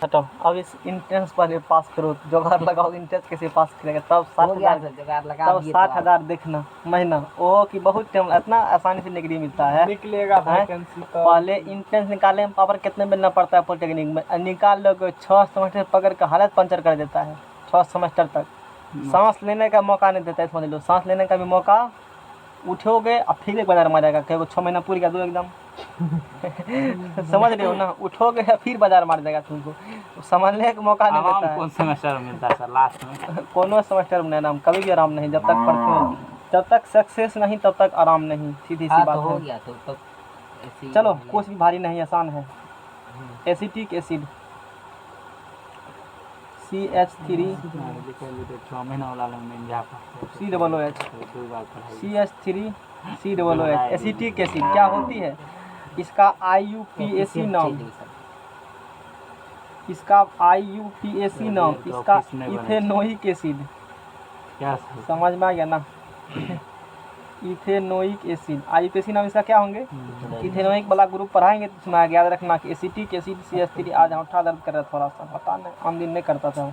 हटाओ, अब इस इंट्रेंस पर पास करो, जुगाड़ लगाओ, इंट्रेंस कैसे पास करेगा, तब 60,000 तब 60,000 देखना महीना। ओ कि बहुत टाइम, इतना आसानी से डिग्री मिलता है, निकलेगा वैकेंसी तो। पहले इंट्रेंस निकालने में पावर कितने मिलना पड़ता है पॉलिटेक्निक में, निकाल लोगे 6 सेमेस्टर पकड़ के हालत पंचर कर देता है। 6 सेमेस्टर तक सांस लेने का मौका नहीं देता है, समझ लो, सांस लेने का भी मौका, उठोगे और फिर एक बाजार मारेगा, कहो 6 महीना पूरी गया दो एकदम समझ रहे हो ना, उठोगे फिर बाजार मार देगा तुमको, संभालने का मौका नहीं देता है। कौन सेमेस्टर में मिलता है सर लास्ट में? कोनो सेमेस्टर में आराम, कभी भी आराम नहीं, जब तक पढ़ते हो, जब तक सक्सेस नहीं तब तक आराम नहीं, सीधी सी बात हो है। गया तो चलो कुछ भी भारी नहीं, आसान है। Acetic acid CH3 CH3 COOH acetic acid क्या होती है, इसका IUPAC नाम, इसका IUPAC नाम, इसका इथेनोइक एसिड, क्या समझ में आ गया ना इथेनोइक एसिड, IUPAC नाम इसका क्या होंगे, इथेनोइक वाला ग्रुप पढ़ाएंगे तो उसमें याद रखना कि एसिटिक एसिड CH3। आज उठा दर्द कर रहा थोड़ा सा, पता नहीं, आम दिन नहीं करता था।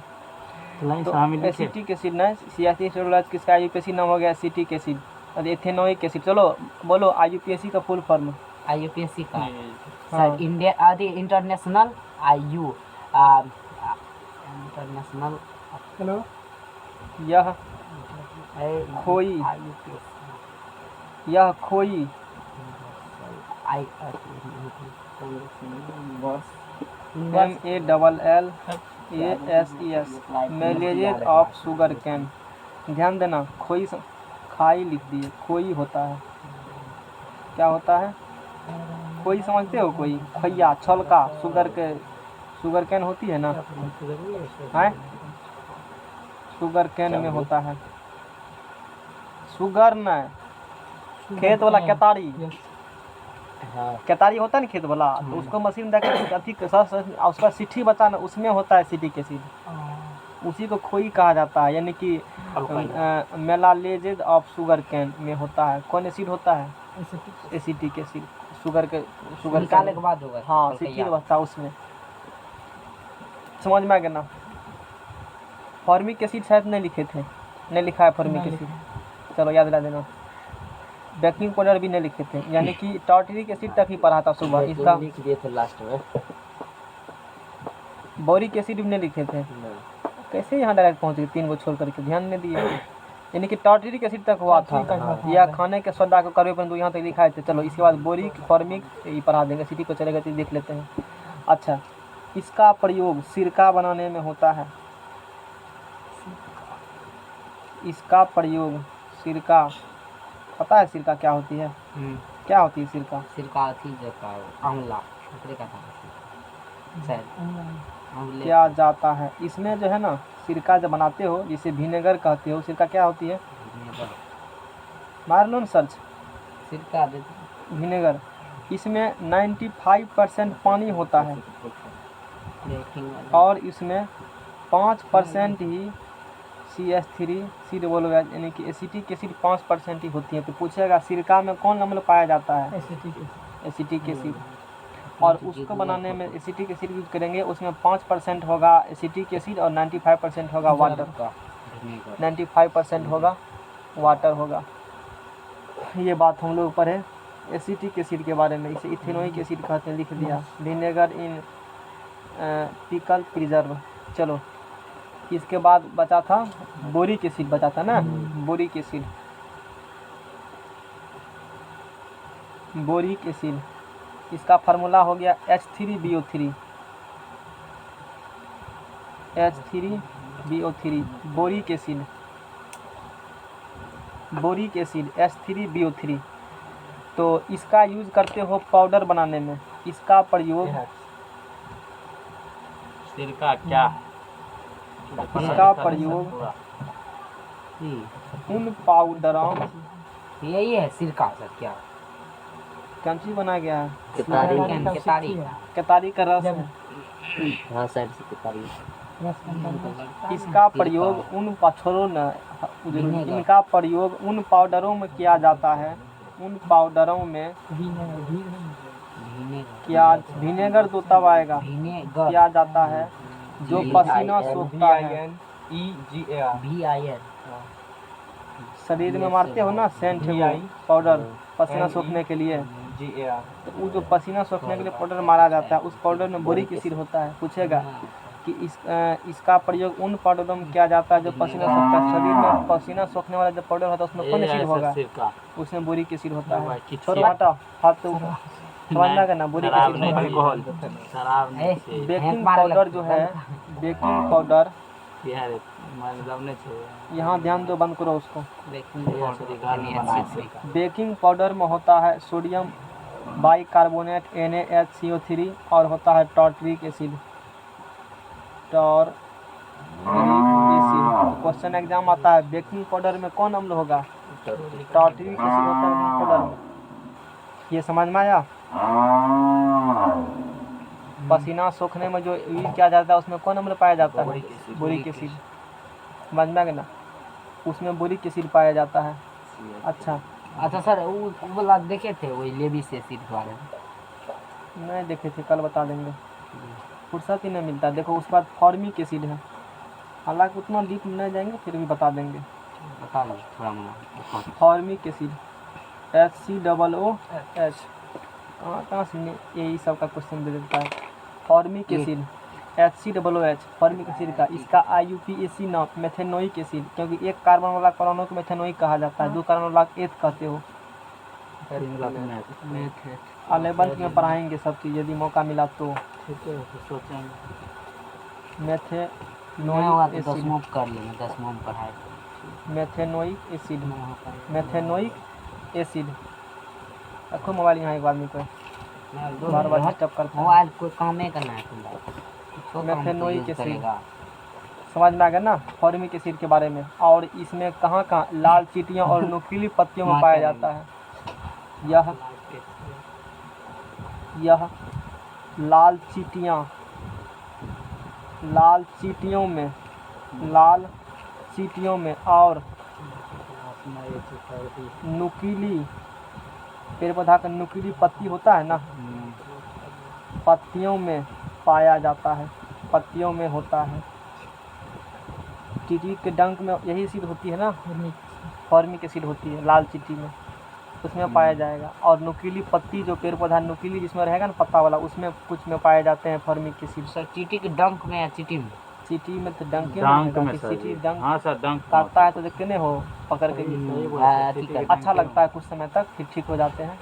तो एसिटिक एसिड नहीं, CH3 किसका IUPAC नाम हो गया एसिटिक एसिड, और इथेनोइक एसिड। चलो बोलो IUPAC का फुल फॉर्म। IUPAC का सर इंडिया आदि इंटरनेशनल इंटरनेशनल, हेलो, यह खोई, यह खोई MALLASES मैलेजेज ऑफ शुगर कैन। ध्यान देना, खोई खाई लिख दिए, खोई होता है, क्या होता है, खोई समझते हो, कोई खैया छलका शुगर कैन होती है ना, है शुगर कैन में होता है, शुगर न खेत वाला केतारी, केतारी होता है ना खेत वाला, तो उसको मशीन देकर अथी उसका सिट्ठी बचा ना, उसमें होता है एसिटिक एसिड, उसी को खोई कहा जाता है, यानी कि मेलालेजेज ऑफ शुगर कैन में होता है। कौन एसिड होता है, एसिटिक एसिड, शुगर निकालने के बाद होगा, हाँ सिट्ठी बचता है उसमें, समझ में आ गया ना। फॉर्मिक एसिड शायद नहीं लिखे थे, नहीं लिखा है फॉर्मिक एसिड, चलो याद दिला देना। बेकिंग पाउडर भी नहीं लिखे थे, यानी कि टार्टरिक एसिड तक ही पढ़ा था सुबह, इसका लिख दिए थे लास्ट में। बोरिक एसिड भी नहीं लिखे थे, कैसे यहाँ डायरेक्ट पहुँच गए, 3 गो छोड़ करके ध्यान नहीं दिए, यानी कि टार्टरिक एसिड तक हुआ था, या खाने के सोडा को करवे पर यहाँ तक लिखा थे। चलो इसके बाद बोरिक फॉर्मिक ये पढ़ा देंगे, सिटी को चलेगा तो देख लेते हैं। अच्छा, इसका प्रयोग सिरका बनाने में होता है, इसका प्रयोग सिरका, पता है सिरका क्या होती है, क्या होती है सिरका, सिरका थी आंवला का था क्या जाता है इसमें जो है ना, सिरका जब बनाते हो, जिसे विनेगर कहते हो, सिरका क्या होती है, मार लो ना सर्च, सिरका विनेगर, इसमें 95% पानी होता है और इसमें 5% ही CH3 COOH यानी कि एसिटिक एसिड 5% ही होती है। तो पूछेगा सिरका में कौन अम्ल पाया जाता है, एसिटिक एसिड, और उसको बनाने में एसिटिक एसिड यूज करेंगे, उसमें 5% होगा एसिटिक एसिड और 95% होगा वाटर, 95% होगा वाटर होगा। ये बात हम लोग पढ़े एसिटिक एसिड के बारे में, इसे इथेनोइक एसिड कहते हैं, लिख दिया। विनेगर इन पिकल प्रिजर्व। चलो इसके बाद बचा था बोरिक एसिड, बचा था ना, बोरिक एसिड, बोरिक एसिड, इसका फार्मूला हो गया H3BO3, H3BO3 boric acid, boric acid H3BO3। तो इसका यूज करते हो पाउडर बनाने में, इसका प्रयोग, सिरका क्या, इसका प्रयोग उन पाउडरों, यही है सिरका सर, क्या कौन सी बनाया गया है, केतारी का रस है, हाँ साइड से केतारी। इसका प्रयोग उन पत्थरों न, इनका प्रयोग उन पाउडरों में किया जाता है, उन पाउडरों में क्या विनेगर तो तब आएगा विनेगर क्या जाता है जो पसीना सोखता है VIN शरीर में मारते हो ना सेंट है वो पाउडर पसीना सोखने के लिए तो वो जो पसीना सोखने के लिए पाउडर मारा जाता है उस पाउडर में बोरिक एसिड होता है। पूछेगा कि इसका प्रयोग उन पाउडरों में किया जाता है जो पसीना सोखता है। शरीर में पसीना सोखने वाला जो पाउडर होता है उसमें कौन एसिड होगा? सिरका उसमें बोरिक एसिड होता है। किसी- छोड़ो हटा हाथ तो समझना का ना बोरिक शराब एसिड नहीं होता है। अल्कोहल शराब नहीं छै बेकिंग पाउडर जो है बेकिंग पाउडर बिहार मतलब नहीं छै यहाँ ध्यान दो बंद करो उसको। घर में बनाए छै बेकिंग पाउडर में होता है सोडियम बाइकार्बोनेट NaHCO3 और होता है टार्टरिक एसिड क्वेश्चन एग्जाम आता है बेकिंग पाउडर में कौन अम्ल होगा? टार्टरिक एसिड होता है बेकिंग पाउडर में। ये समझ में आया? पसीना सोखने में जो यूज किया जाता है उसमें कौन अम्ल पाया जाता है? Boric acid. समझ में आ गया ना? उसमें बोरिक एसिड पाया जाता है। अच्छा अच्छा सर वो वाला देखे थे वही लेविस एसिड के बारे में? नहीं देखे थे, कल बता देंगे, फुर्सत ही नहीं मिलता। देखो उसके बाद फॉर्मिक एसिड है, हालांकि उतना डीप नहीं जाएंगे फिर भी बता देंगे। बता दो थोड़ा मोड़ा। फॉर्मिक एसिड HCOOH कहाँ से यही सब का क्वेश्चन दे देता है। Formic acid HCOOH formic acid का इसका IUPAC नाम मेथेनोइक एसिड, क्योंकि एक कार्बन वाला परमाणु को मेथेनोइक कहा जाता है, दो कार्बन वाला एथ कहते हो। 11th में पढ़ाएंगे सब चीज़ यदि मौका मिला तो। मेथेनोइक एसिड दसवां कर लेंगे, दसवां में पढ़ाए। मेथेनोइक एसिड रखो मोबाइल यहाँ एक आदमी को बार बार डिस्टर्ब करता है। मोबाइल कोई काम नहीं करना है तुम मेथेनोइक एसिड समझ में आ गया ना? फॉर्मिक एसिड के बारे में। और इसमें कहाँ कहाँ लाल चींटियों और नुकीली पत्तियों में पाया जाता है। यह लाल चींटियों में और नुकीली पेड़ पौधा का नुकीली पत्ती होता है ना, पत्तियों में पाया जाता है, पत्तियों में होता है। चींटी के डंक में यही एसिड होती है ना, फॉर्मिक एसिड होती है लाल चींटी में, उसमें पाया जाएगा। और नुकीली पत्ती जो पेड़ पौधा नुकीली जिसमें रहेगा ना पत्ता वाला, उसमें कुछ में पाए जाते हैं फॉर्मिक एसिड। सर चींटी के डंक में या चींटी में? चींटी में तो डंक में चींटी सर डंक हाँ सर डंक काटता है तो देखते नहीं हो पकड़ के अच्छा लगता है कुछ समय तक, फिर ठीक हो जाते हैं,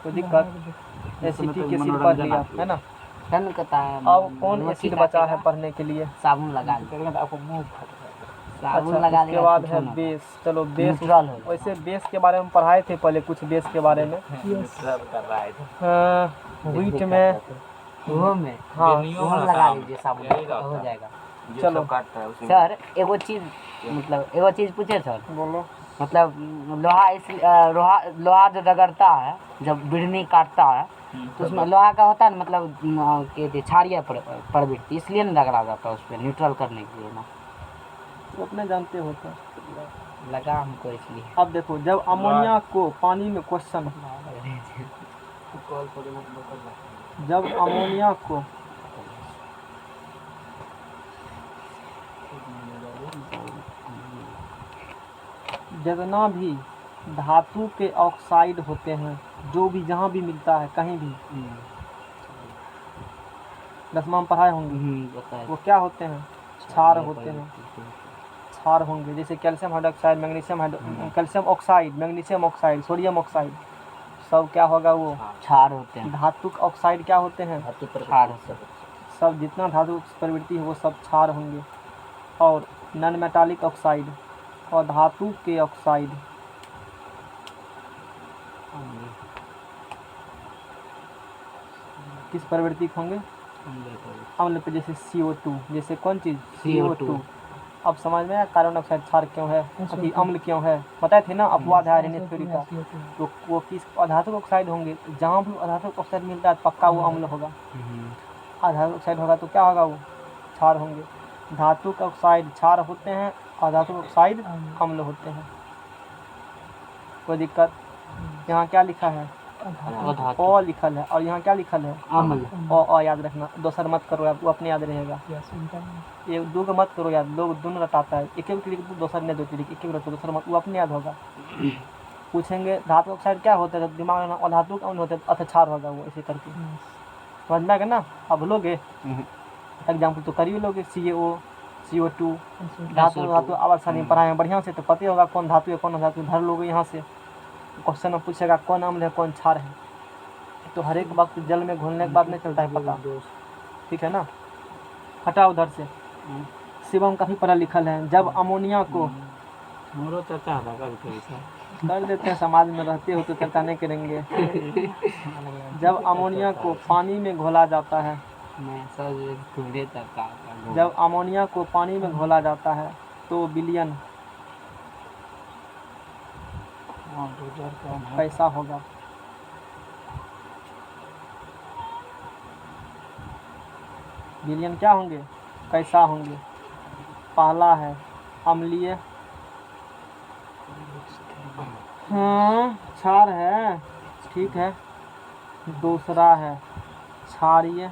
कोई दिक्कत। एसिटिक एसिड पढ़ लिया है ना? अब कौन एसिड बचा है पढ़ने के लिए? साबुन लगा साबुन अच्छा लगा उसके बाद है बेस। चलो बेस, न्यूट्रल है। वैसे बेस के बारे में पढ़ाए थे पहले कुछ बेस के बारे में। कर रहा है व्हीट में वो में हाँ वो लगा लीजिए साबुन हो जाएगा। चलो सर एगो चीज पूछे सर, बोलो। मतलब लोहा जो रगड़ता है जब बिढ़नी काटता है तो उसमें लोहा का होता है ना, मतलब क्षारीय प्रवृत्ति, इसलिए नहीं रगड़ा जाता उस पर न्यूट्रल करने के लिए ना। तो अपने जानते हो तो लगा हमको इसलिए। अब देखो जब अमोनिया को पानी में क्वेश्चन, जब अमोनिया को जितना भी धातु के ऑक्साइड होते हैं, जो भी जहाँ भी मिलता है कहीं भी, 10वां में पढ़ाए होंगे, वो क्या होते हैं? क्षार होते हैं, क्षार होंगे। जैसे calcium hydroxide, calcium oxide, magnesium oxide, sodium oxide, सब क्या होगा? वो क्षार होते हैं। धातु ऑक्साइड क्या होते हैं? क्षार सब जितना धातु प्रवृत्ति है वो सब क्षार होंगे। और नॉन मेटालिक ऑक्साइड और धातु के ऑक्साइड किस प्रवृत्ति के होंगे? अम्ल पे। जैसे CO2, जैसे कौन चीज़? CO2। अब समझ में आया कार्बन डाइऑक्साइड क्षार क्यों है, अति अम्ल क्यों है? बताए थे ना अपवाद है आर्यन थ्योरी का। तो वो किस अधातु ऑक्साइड होंगे? जहाँ भी अधातु ऑक्साइड मिलता है पक्का वो अम्ल होगा। अधातु ऑक्साइड होगा तो क्या होगा? वो क्षार होंगे। धातु का ऑक्साइड क्षार होते हैं, अधातु ऑक्साइड अम्ल होते हैं। कोई दिक्कत? यहाँ क्या लिखा है? अधातु ओ लिखल है और यहाँ क्या लिखल है अम्ल ओ याद रखना, दोसर मत करो यार, वो अपने याद रहेगा। ये दो को मत करो यार, लोग दोनों रटाता है, एक एक लिख दो, दोसर ने दो लिख, एक एक रटो, दोसर मत, वो अपने याद होगा। पूछेंगे धातु ऑक्साइड क्या होता है, तो दिमाग में अधातु का होता है, अच्छा क्षार होगा वो, ऐसे करके समझ में आ गया ना। अब लोगे एग्जाम्पल तो कर ही लोगे, CaO CO2 धातु धातु आवर्त में पढ़ाए हैं बढ़िया से, तो पता होगा कौन धातु है कौन धातु, धर लोगे यहाँ से। क्वेश्चन में पूछेगा कौन अम्ल है कौन क्षार है, तो हर एक वक्त जल में घुलने के बाद नहीं चलता है पता, ठीक है ना। हटा उधर से, शिवम का भी पढ़ा लिखल है। जब अमोनिया को हमरो चर्चा होता कभी कभी सर। कर देते हैं, समाज में रहते हो तो चर्चा नहीं करेंगे। जब अमोनिया को पानी में घोला जाता है, मैं सर तुम्हें चर्चा होता जब अमोनिया को पानी में घोला जाता है तो विलयन कैसा होगा। विलयन क्या होंगे, कैसा होंगे। पहला है अम्लीय, हाँ क्षार है, ठीक है। दूसरा है क्षारीय,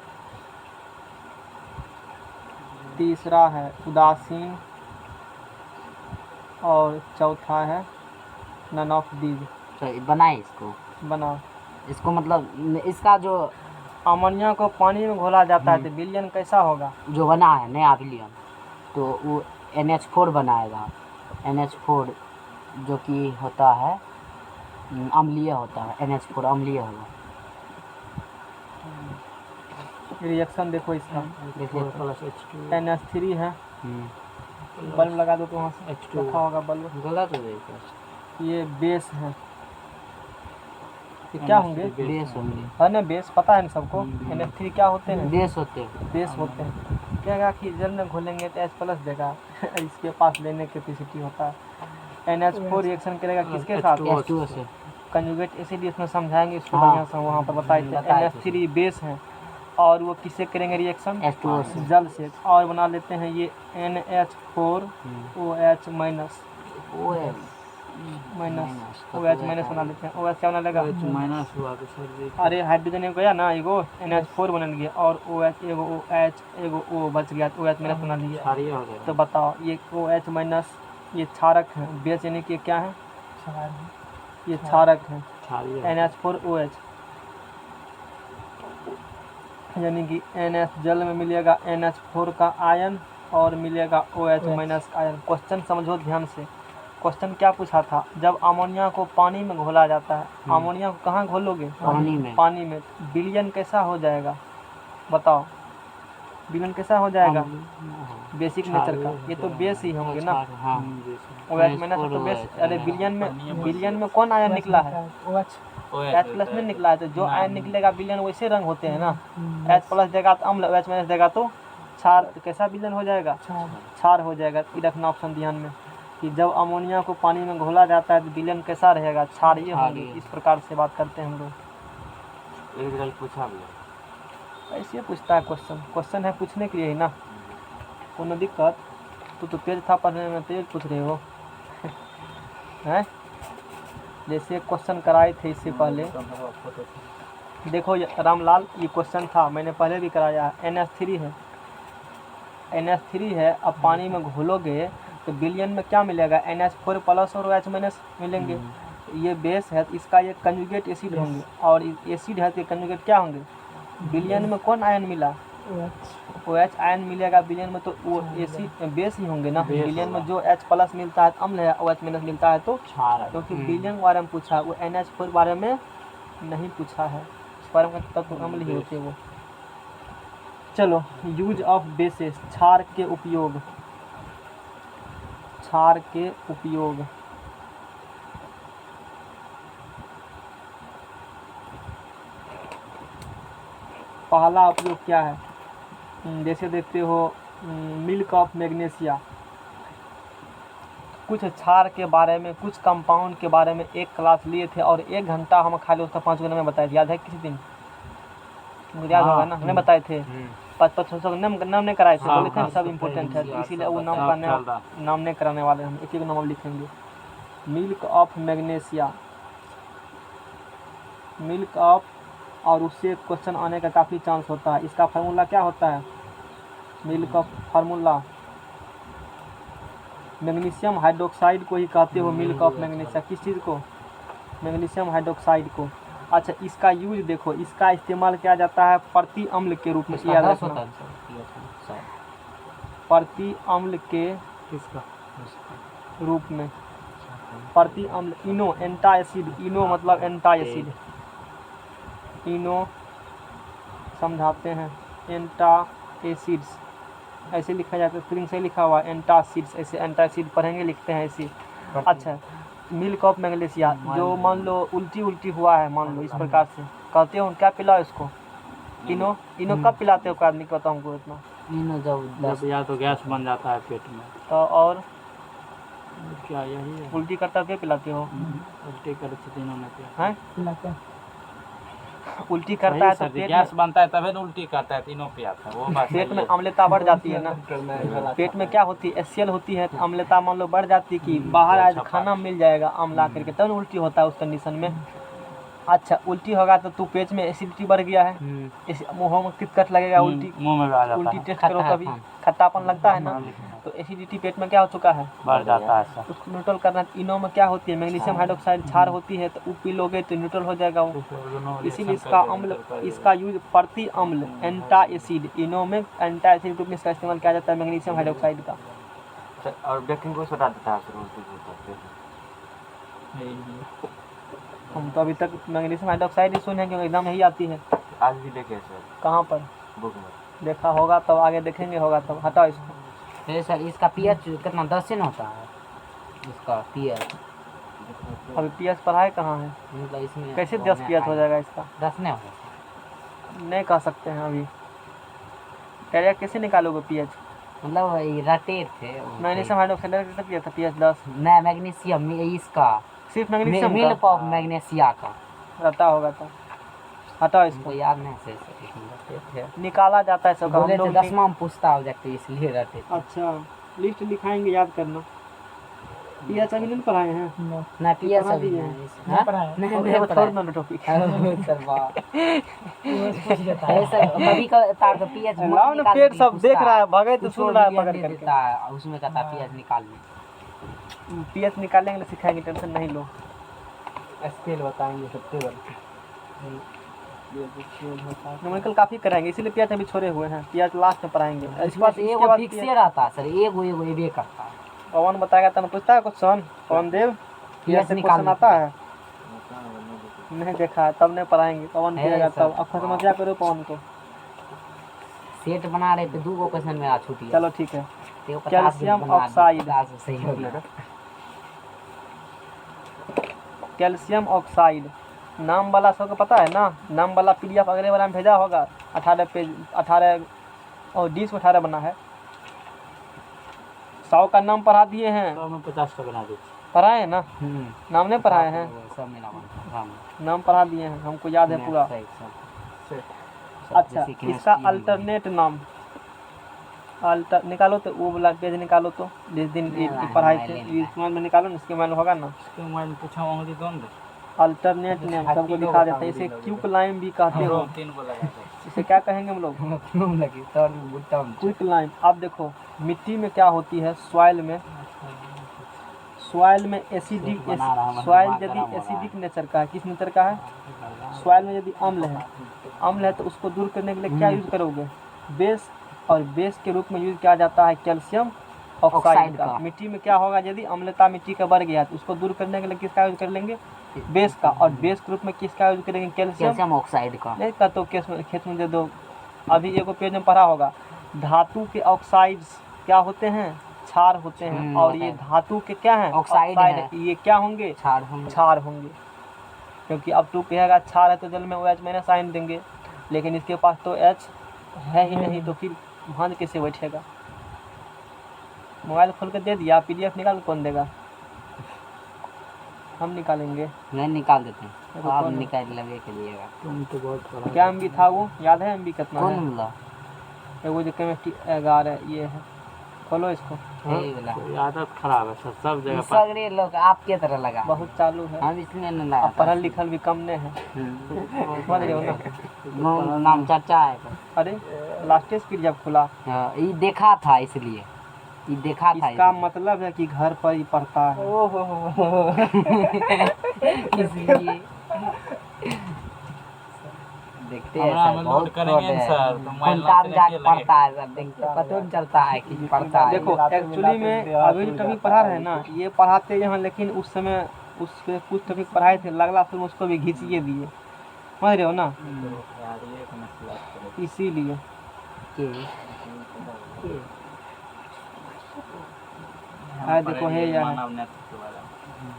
तीसरा है उदासीन, और चौथा है नन ऑफ दीज। तो बनाए इसको, बना इसको मतलब इसका जो अमोनिया को पानी में घोला जाता है तो विलयन कैसा होगा। जो बना है नया विलयन, तो वो NH4 बनाएगा। NH4 जो कि होता है अम्लीय होता है, NH4 अम्लीय होगा। रिएक्शन देखो इसका, देखिए NH3 है, बल्ब लगा दो तो वहाँ से H2O रखा होगा बल्ब। गलत हो जाएगा, ये बेस है, ये क्या होंगे, बेस होंगे, है ना बेस, पता है ना सबको। NH3 क्या होते हैं, बेस होते हैं। बेस होते हैं। क्या कि जल में घोलेंगे तो H+ देगा इसके पास लेने कैपेसिटी होता है। NH4 रिएक्शन करेगा किसके साथ, H2O से। कंजुगेट एसिड, इसमें समझाएंगे इसको हाँ। बढ़िया से, वहाँ पर बताए थे। बताए थे। NH3 बेस है और वो किससे करेंगे रिएक्शन, H2O से। जल से, और बना लेते हैं ये NH4 OH माइनस, वो है माइनस OH माइनस बना लेते हैं। OH क्या बना लेगा, माइनस हुआ तो सर जी अरे हाइड्रोजन एक गया ना, एगो NH4 बन गया और OH एगो OH एगो O बच गया, तो OH माइनस बना लिया। क्षारीय हो गया। तो बताओ ये OH माइनस, ये क्षारक है, बेस यानी कि क्या है, ये क्षारक है क्षारीय NH4OH, यानी कि NH जल में मिलेगा NH4 का आयन और मिलेगा OH माइनस का आयन। क्वेश्चन समझो ध्यान से, क्वेश्चन क्या पूछा था, जब अमोनिया को पानी में घोला जाता है, अमोनिया को कहाँ घोलोगे, पानी में। पानी में, विलयन कैसा हो जाएगा बताओ, विलयन कैसा हो जाएगा, बेसिक नेचर का, ये तो बेस ही होंगे ना। हाँ OH माइनस तो बेस, अरे विलयन में कौन आयन निकला है, H+ नहीं निकला है, तो जो आयन निकलेगा विलयन वैसे रंग होते हैं ना। H+ देगा तो अम्ल, OH माइनस देगा तो क्षार, तो कैसा विलयन हो जाएगा, क्षार हो जाएगा। ये रखना ऑप्शन ध्यान में कि जब अमोनिया को पानी में घोला जाता है तो विलयन कैसा रहेगा, क्षारीय होंगे। इस प्रकार से बात करते हैं हम लोग। एक जगह पूछा भी ऐसे पूछता है क्वेश्चन, क्वेश्चन है पूछने के लिए ही ना, कोनो दिक्कत। तो तेज था पढ़ने में, तेज पूछ रहे हो हैं। जैसे क्वेश्चन कराए थे इससे पहले, देखो रामलाल, ये क्वेश्चन था मैंने पहले भी कराया है। NH3 है, NH3 है, अब पानी में घोलोगे तो विलयन में क्या मिलेगा, NH4+ और OH माइनस मिलेंगे। ये बेस है तो इसका ये कंजुगेट एसिड होंगे, और एसिड है तो कंजुगेट क्या होंगे, विलयन में कौन आयन मिला, OH आयन मिलेगा विलयन में, तो वो एसिड बेस ही होंगे ना। विलयन में जो H+ मिलता है अम्ल है, OH माइनस मिलता है तो क्षार है। क्योंकि विलयन के बारे में पूछा है, वो NH4 बारे में नहीं पूछा है, इस बारे में तब तो अम्ल ही होते वो। चलो, यूज ऑफ बेसिस, क्षार के उपयोग, क्षार के उपयोग। पहला उपयोग क्या है, जैसे देखते हो मिल्क ऑफ मैग्नीशिया, कुछ क्षार के बारे में, कुछ कंपाउंड के बारे में एक क्लास लिए थे और 1 घंटा हम खाली उसका 5 गुना में बताए थे, याद है किसी दिन, मुझे याद होगा ना, हमने बताए थे 5-5 नाम नहीं कराए थे, बोले थे सब इम्पोर्टेंट है, तो इसीलिए वो नाम का नाम नहीं कराने वाले, हम एक एक नाम लिखेंगे। Milk of magnesia, milk of, और उससे क्वेश्चन आने का काफ़ी चांस होता है। इसका फार्मूला क्या होता है? Milk of formula magnesium hydroxide को ही कहते हो मिल्क ऑफ मैग्नीशियम। किस चीज़ को? मैग्नीशियम हाइड्रोक्साइड को। अच्छा, इसका यूज देखो, इसका इस्तेमाल किया जाता है प्रति अम्ल के रूप में। याद रखना, प्रति अम्ल के किसका? रूप में, प्रति अम्ल। इनो एंटा एसिड, इनो मतलब एंटा एसिड, इनो समझाते हैं एंटा एसिड्स, ऐसे लिखा जाता है, स्प्रिंग से लिखा हुआ एंटासिड्स, ऐसे एंटासिड पढ़ेंगे लिखते हैं ऐसे। अच्छा, मिल्क ऑफ मैग्नीशिया, जो मान लो उल्टी हुआ है, मान लो इस प्रकार से कहते हो, क्या पिलाओ इसको? इनो। इनो कब पिलाते हो कोई आदमी को? बताओ हमको इतना। इनो जब या तो गैस बन जाता है पेट में, तो और क्या यही है? उल्टी करता है पिलाते हो? उल्टी करे तो तीनों ने किया हैं? पिलाते उल्टी करता है तो सर जी, पेट गैस में, बनता है तभी ना उल्टी करता है, तीनों पियाता है वो बात पेट सही में है। अम्लता बढ़ जाती है ना। पेट में क्या होती है? HCl होती है, तो अम्लता मान लो बढ़ जाती है कि बाहर आज खाना मिल जाएगा अम्ला करके, तब उल्टी होता है उस कंडीशन में। अच्छा, उल्टी होगा तो तू पेट में एसिडिटी बढ़ गया है, इस मुँह में कितकट लगेगा, उल्टी मुंह में आ जाता उल्टी है, टेस्ट करो कभी, खट्टापन लगता है ना, तो एसिडिटी पेट में क्या हो चुका है? बढ़ जाता है सर। उसको न्यूट्रल करना। इनो में क्या होती है? मैग्नीशियम हाइड्रोक्साइड क्षार होती है, तो वो पी लोगे तो न्यूट्रल हो जाएगा वो। इसीलिए इसका अम्ल, इसका यूज प्रति अम्ल एंटा एसिड, इनो में एंटा एसिड रूप में इसका इस्तेमाल किया जाता है मैग्नीशियम हाइड्रोक्साइड का। और बेकिंग को हटा देता है सर उल्टी को। हम तो अभी तक मैग्नीशियम हाइड्रोक्साइड ही सुने हैं, क्योंकि एग्जाम यही आती है। आज भी देखे सर कहाँ पर बुक में। देखा होगा तब आगे देखेंगे, होगा तब। हटाओ इसको। है सर। इसका पीएच कितना 10 न होता है? इसका पीएच अभी पीएच पढ़ाए कहाँ है? मतलब इसमें कैसे 10 पीएच हो जाएगा इसका? 10 नहीं होगा, नहीं कह सकते हैं अभी। कैरियर कैसे निकालोगे पीएच? मतलब ये रटे थे मैग्नीशियम हाइड्रोक्साइड कैसे किया था पीएच 10? नहीं, मैग्नीशियम इसका सिर्फ मैग्नीशियम मिल्क का ऑफ मैग्नीशिया का रहता होगा तो। हटाओ इसको। हमको याद नहीं से रटे थे, निकाला जाता है सब। बोले थे 10वां में पूछता ऑब्जेक्ट इसलिए रटे थे। अच्छा, लिस्ट लिखाएंगे, याद करना। पीएच अभी नहीं पढ़ाए हैं? ना पीएच पढ़ा अभी दिए नहीं हैं? नहीं पढ़ाया नहीं और नहीं एगो पढ़ाया। छोड़ दो टॉपिक। सर वाह है सर। कभी का तार का पीएच लाओ ना, पेट सब देख रहा है, भगे तो सुन रहा है पकड़ करके। देता है उसमें कहता पीएच निकाल ले। पीएच निकालेंगे, सिखाएंगे, टेंशन नहीं लो। स्केल बताएंगे सब टेबल। न्यूमेरिकल काफी कराएंगे, इसीलिए पीएच अभी छोड़े हुए हैं। पीएच लास्ट में पढ़ाएंगे। इसके इसके बाद एगो फिक्स से रहता है सर, एगो एबे करता है। पवन बताएगा तब पूछता है क्वेश्चन। पवन देव पीएच से निकाल क्वेश्चन आता है? नहीं देखा है, तब नहीं पढ़ाएंगे। पवन है पिएगा सर। तब। अब समझा करो पवन को। सेट बना रहे थे 2 क्वेश्चन मेरा छूट गया। चलो ठीक है। तो 50 कैल्शियम बना दिए, ऑक्साइड। 50 सही हो गया। कैल्शियम ऑक्साइड नाम वाला सबको पता है ना? नाम वाला PDF अगले वाला में भेजा होगा। 18 पेज, 18 और 20 में 18 बना है। 100 का नाम पढ़ा दिए हैं। तो मैं 50 का बना देती। पढ़ाए हैं ना? नाम नहीं पढ़ाए हैं? सब मेरा बना। नाम पढ़ा दिए हैं, हमको याद है पूरा। अच्छा, इसका अल्टरनेट नाम निकालो तो वो वाला पेज निकालो तो, जिस दिन ये पढ़ाए थे इस में निकालो ना, इसके मैंने होगा ना। इसके मोबाइल पूछा होंगे तो दे। अल्टरनेट नेम सबको दिखा देते हैं। इसे क्विक लाइम भी कहते हो। 3 को लगा दे। इसे क्या कहेंगे हम लोग? क्यों लगी तो बुट्टा में क्विक लाइम। आप देखो मिट्टी में क्या होती है, सॉइल में एसिडिक, सॉइल यदि एसिडिक नेचर का है, किस नेचर का है? सॉइल में यदि अम्ल है तो उसको दूर करने के लिए क्या यूज करोगे? बेस। और बेस के रूप में यूज किया जाता है कैल्शियम ऑक्साइड का। मिट्टी में क्या होगा, यदि अम्लता मिट्टी का बढ़ गया तो उसको दूर करने के लिए किसका यूज कर लेंगे? बेस का। और बेस के रूप में किसका यूज करेंगे? कैल्शियम ऑक्साइड का। नहीं का तो खेत में दे दो। अभी एगो पेज में पढ़ा होगा, धातु के ऑक्साइड्स क्या होते हैं? क्षार होते हैं। और ये धातु के क्या हैं? ऑक्साइड है। ये क्या होंगे? क्षार होंगे। क्योंकि अब तू कहेगा क्षार है तो जल में OH मैंने साइन देंगे, लेकिन इसके पास तो H है ही नहीं, तो फिर भांज कैसे बैठेगा? मोबाइल खोल के दे दिया, PDF निकाल के कौन देगा? हम निकालेंगे। नहीं निकाल देते हैं, आप निकाल लगे के लिए। तुम तो बहुत पढ़ा। क्या MB था वो, याद है MB कितना कौन है? मिला? एगो जो केमिस्ट्री 11 ये है खोलो इसको। यही वाला ये आदत खराब है सर, सब जगह पर सगरे लोग आपके तरह लगा बहुत चालू है। हम इसलिए नहीं लगा अब पढ़ल लिखल भी कम ने है, समझ रहे हो ना। गाँव नाम चर्चा है तो। अरे लास्ट स्पीड जब खुला, हाँ, ये देखा था इसलिए, ये देखा था इसका मतलब है कि घर पर ही पढ़ता है। इसलिए देखते हैं हमरा सर, में बहुत लोड करेंगे फ्रॉड है। सर, तो मोबाइल घंटा में नाचने जाके के पढ़ता है सर, देखते पता नहीं चलता है कि पढ़ता है। देखो एक्चुअली में अभी जो टॉपिक पढ़ा रहे हैं ना, ये पढ़ाते हैं, लेकिन उस समय उसके कुछ टॉपिक पढ़ाए थे, लगला फिर उसको भी घिंचिए दिए, समझ रहे हो ना, यार ये एक मसला है। इसीलिए। हाँ देखो है या है, मानव नेतृत्व के बारे में।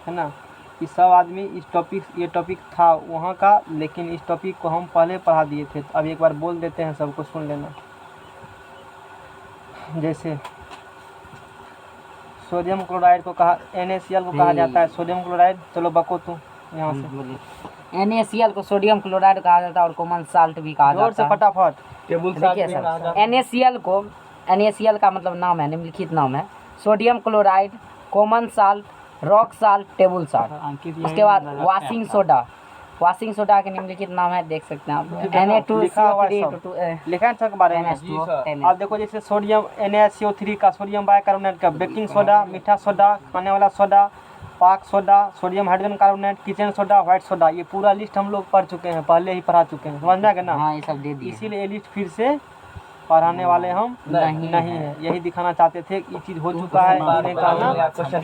है ना, कि सब आदमी इस टॉपिक, ये टॉपिक था वहाँ का, लेकिन इस टॉपिक को हम पहले पढ़ा दिए थे, तो अब एक बार बोल देते हैं, सबको सुन लेना। जैसे सोडियम क्लोराइड को कहा, NaCl को कहा जाता है सोडियम क्लोराइड। चलो बको तू यहाँ से, NaCl को सोडियम क्लोराइड कहा जाता है और कॉमन साल्ट भी कहा जोर से जाता है। फटाफट। देखिए सर, NaCl को, NaCl का मतलब नाम है, निम्नलिखित नाम है: sodium chloride, common salt, rock salt, table salt. Ankit उसके बाद वाशिंग सोडा, वाशिंग सोडा के निम्नलिखित नाम है, देख सकते हैं आप। लिखा हुआ है सब, लिखा है सब बारे में। अब देखो जैसे सोडियम NaCO3 का, सोडियम बाइकार्बोनेट का, बेकिंग सोडा, मीठा सोडा, खाने वाला सोडा, पाक soda, sodium hydrogen carbonate, kitchen soda, white soda, ये पूरा लिस्ट हम लोग पढ़ चुके हैं, पहले ही पढ़ा चुके हैं, समझ में आ गया ना। हाँ, ये सब दे दिए। इसीलिए ये लिस्ट फिर से पढ़ाने वाले हम नहीं है, यही दिखाना चाहते थे कि ये चीज़ हो चुका है, इन्हें कहना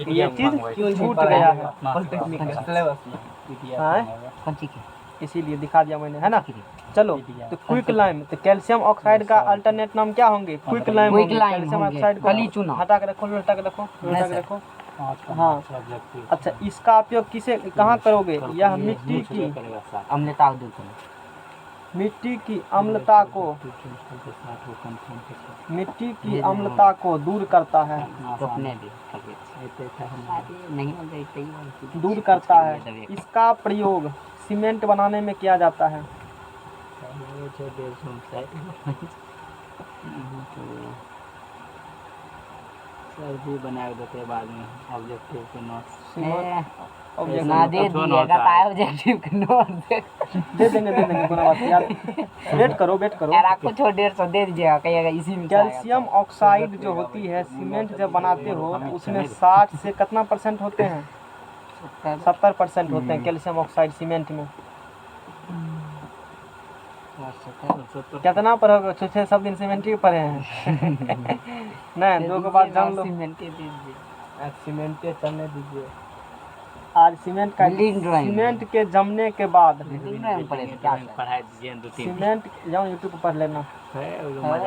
ये चीज़ छूट गया है, हाँ? कौन सी की? इसीलिए दिखा दिया मैंने, है ना। चलो तो क्विक लाइम, तो कैल्शियम ऑक्साइड का अल्टरनेट नाम क्या होंगे? Quick lime. Quick lime calcium होंगे, ऑक्साइड खली को चूना। हटा के रखो, हटा के रखो, हटा के सर। रखो। हाँ अच्छा, इसका उपयोग किसे कहाँ करोगे? यह मिट्टी की अम्लता को दूर करना। मिट्टी की अम्लता को, मिट्टी की अम्लता को दूर करता है, रोकने भी नहीं हो गई, सही बात है। दूर करता है। इसका प्रयोग सीमेंट बनाने में किया जाता है। सर भी बना देते हैं बाद में ऑब्जेक्टिव के नोट्स। ना दे दिएगा तो ऑब्जेक्टिव के नोट दे देंगे कोई बात नहीं यार, वेट करो यार, आपको 150 दे दीजिएगा, कहिएगा इसी में कैल्शियम ऑक्साइड जो होती है, सीमेंट जब बनाते हो तो उसमें 60 से कितना % होते हैं? 70% होते हैं कैल्शियम ऑक्साइड सीमेंट में। कितना पढ़ोगे? 6 दिन सीमेंट ही पढ़े हैं। नहीं, 2 के बाद जान लो, सीमेंट चलने दीजिए। आज सीमेंट का, सीमेंट के जमने के बाद, पढ़ाई दीजिए 2-3 सीमेंट जाओ यूट्यूब पर पढ़ लेना,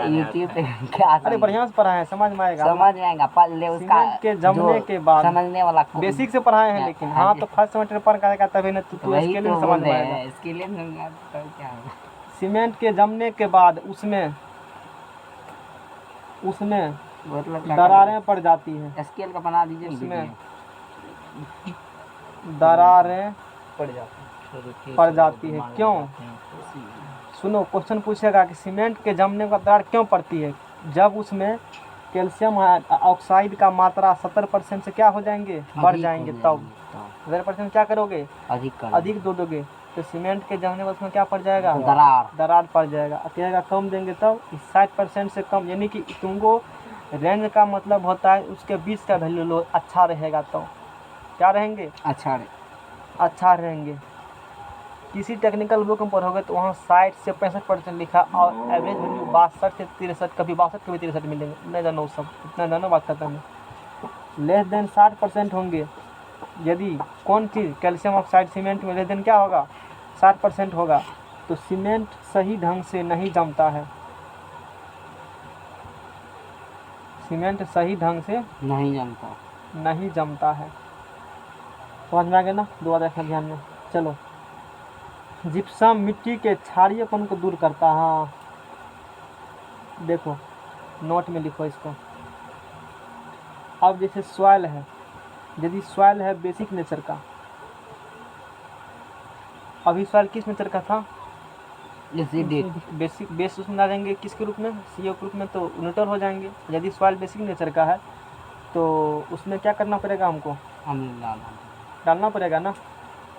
यूट्यूब पे क्या अरे बढ़िया से पढ़ा है, समझ में आएगा, समझ में आएगा। पढ़ ले, उसका सीमेंट के जमने के बाद समझने वाला बेसिक से पढ़ाए हैं, लेकिन हाँ तो फर्स्ट सेमेस्टर पढ़ करेगा तभी ना तू इसके लिए समझ में आएगा। इसके लिए क्या होगा? सीमेंट के जमने के बाद उसमें दरारें पड़ जाती हैं, स्केल का बना दीजिए, उसमें दरारें पड़ जाती है। क्यों? सुनो, क्वेश्चन पूछेगा कि सीमेंट के जमने का दरार क्यों पड़ती है? जब उसमें कैल्शियम ऑक्साइड का मात्रा 70% से क्या हो जाएंगे? बढ़ जाएंगे, तब 70% क्या करोगे? अधिक दो दोगे, तो सीमेंट के जमने में उसमें क्या पड़ जाएगा? दरार पड़ जाएगा। कहेगा कम देंगे तब 60% से कम, यानी कि तुमको रेंज का मतलब होता है उसके बीच का वैल्यू लो, अच्छा रहेगा। तो क्या रहेंगे? अच्छा रहेंगे। किसी टेक्निकल बुक में पढ़ोगे तो वहाँ 60 से 65% लिखा, और एवरेज वैल्यू 62 से 63, कभी 62 कभी 63 मिलेंगे, नहीं जानो सब, इतना जानो बात खत्म है। लेस देन 60% होंगे। यदि कौन चीज़? कैल्शियम ऑक्साइड सीमेंट में लेस देन क्या होगा? 60% होगा, तो सीमेंट सही ढंग से नहीं जमता है, सीमेंट सही ढंग से नहीं जमता है। समझ में आ गया ना? दोबारा देखना ध्यान में। चलो, जिप्सम मिट्टी के क्षारीयपन को दूर करता है। हाँ देखो, नोट में लिखो इसको। अब जैसे सॉइल है, यदि सॉइल है बेसिक नेचर का, अभी सॉइल किस नेचर का था? एसिडिक बेसिक बेस उसमें आ जाएंगे किसके रूप में, CO के रूप में, तो न्यूट्रल हो जाएंगे। यदि सॉइल बेसिक नेचर का है तो उसमें क्या करना पड़ेगा हमको, अम्ल डालना पड़ेगा ना।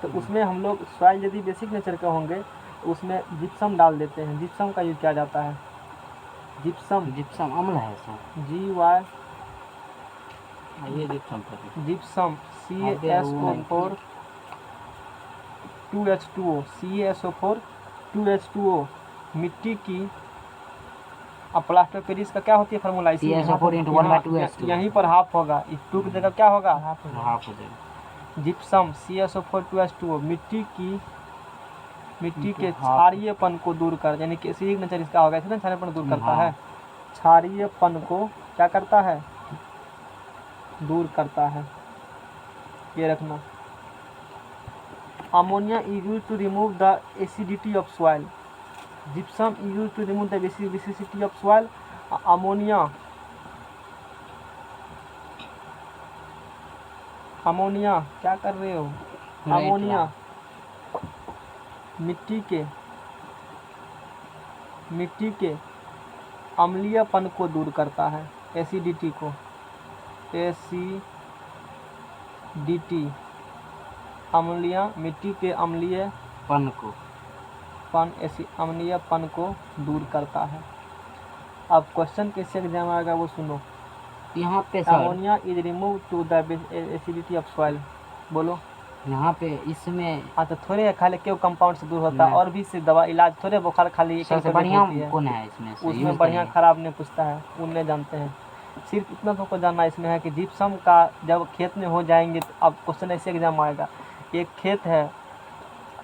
तो उसमें हम लोग सॉइल यदि बेसिक नेचर के होंगे तो उसमें जिप्सम डाल देते हैं। जिप्सम का यूज किया जाता है। जिप्सम जिप्सम अम्ल है सर। GY ये जिप्सम पर gypsum CaSO4 2H2O CaSO4 2H2O मिट्टी की। अब प्लास्टर पेरिस का क्या होती है फार्मूला, इसी CaSO4 × 1/2H2O। यहीं पर हाफ होगा, इस 2 की जगह क्या होगा, हाफ हो जाएगा। जिप्सम CaSO4 2H2O मिट्टी के क्षारीयपन को दूर कर, यानी कि एसिडिक नेचर इसका होगा, इसलिए क्षारीयपन दूर करता है। क्षारीयपन को क्या करता है, दूर करता है। ये रखना। Ammonia is used to remove the acidity of soil. Gypsum is used to remove the acidity of soil. Ammonia क्या कर रहे हो, अमोनिया मिट्टी के अम्लीयपन को दूर करता है, एसिडिटी को, एसिडिटी मिट्टी के अम्लीयपन को दूर करता है। अब क्वेश्चन कैसे एग्जाम आएगा वो सुनो। यहाँ पे sir, ammonia is remove to the acidity of soil. बोलो। यहाँ पे इसमें हाँ तो थोड़े खाली क्यों कंपाउंड से दूर होता है, और भी से दवा इलाज थोड़े, बुखार खाली एक सबसे ही बढ़िया होती है। कौन है इसमें से? उसमें यूज बढ़िया करिए। खराब नहीं पूछता है, उनने जानते हैं। सिर्फ इतना तो को जानना इसमें है कि जिप्सम का जब खेत में हो जाएंगे तो अब क्वेश्चन ऐसे एग्जाम आएगा। एक खेत है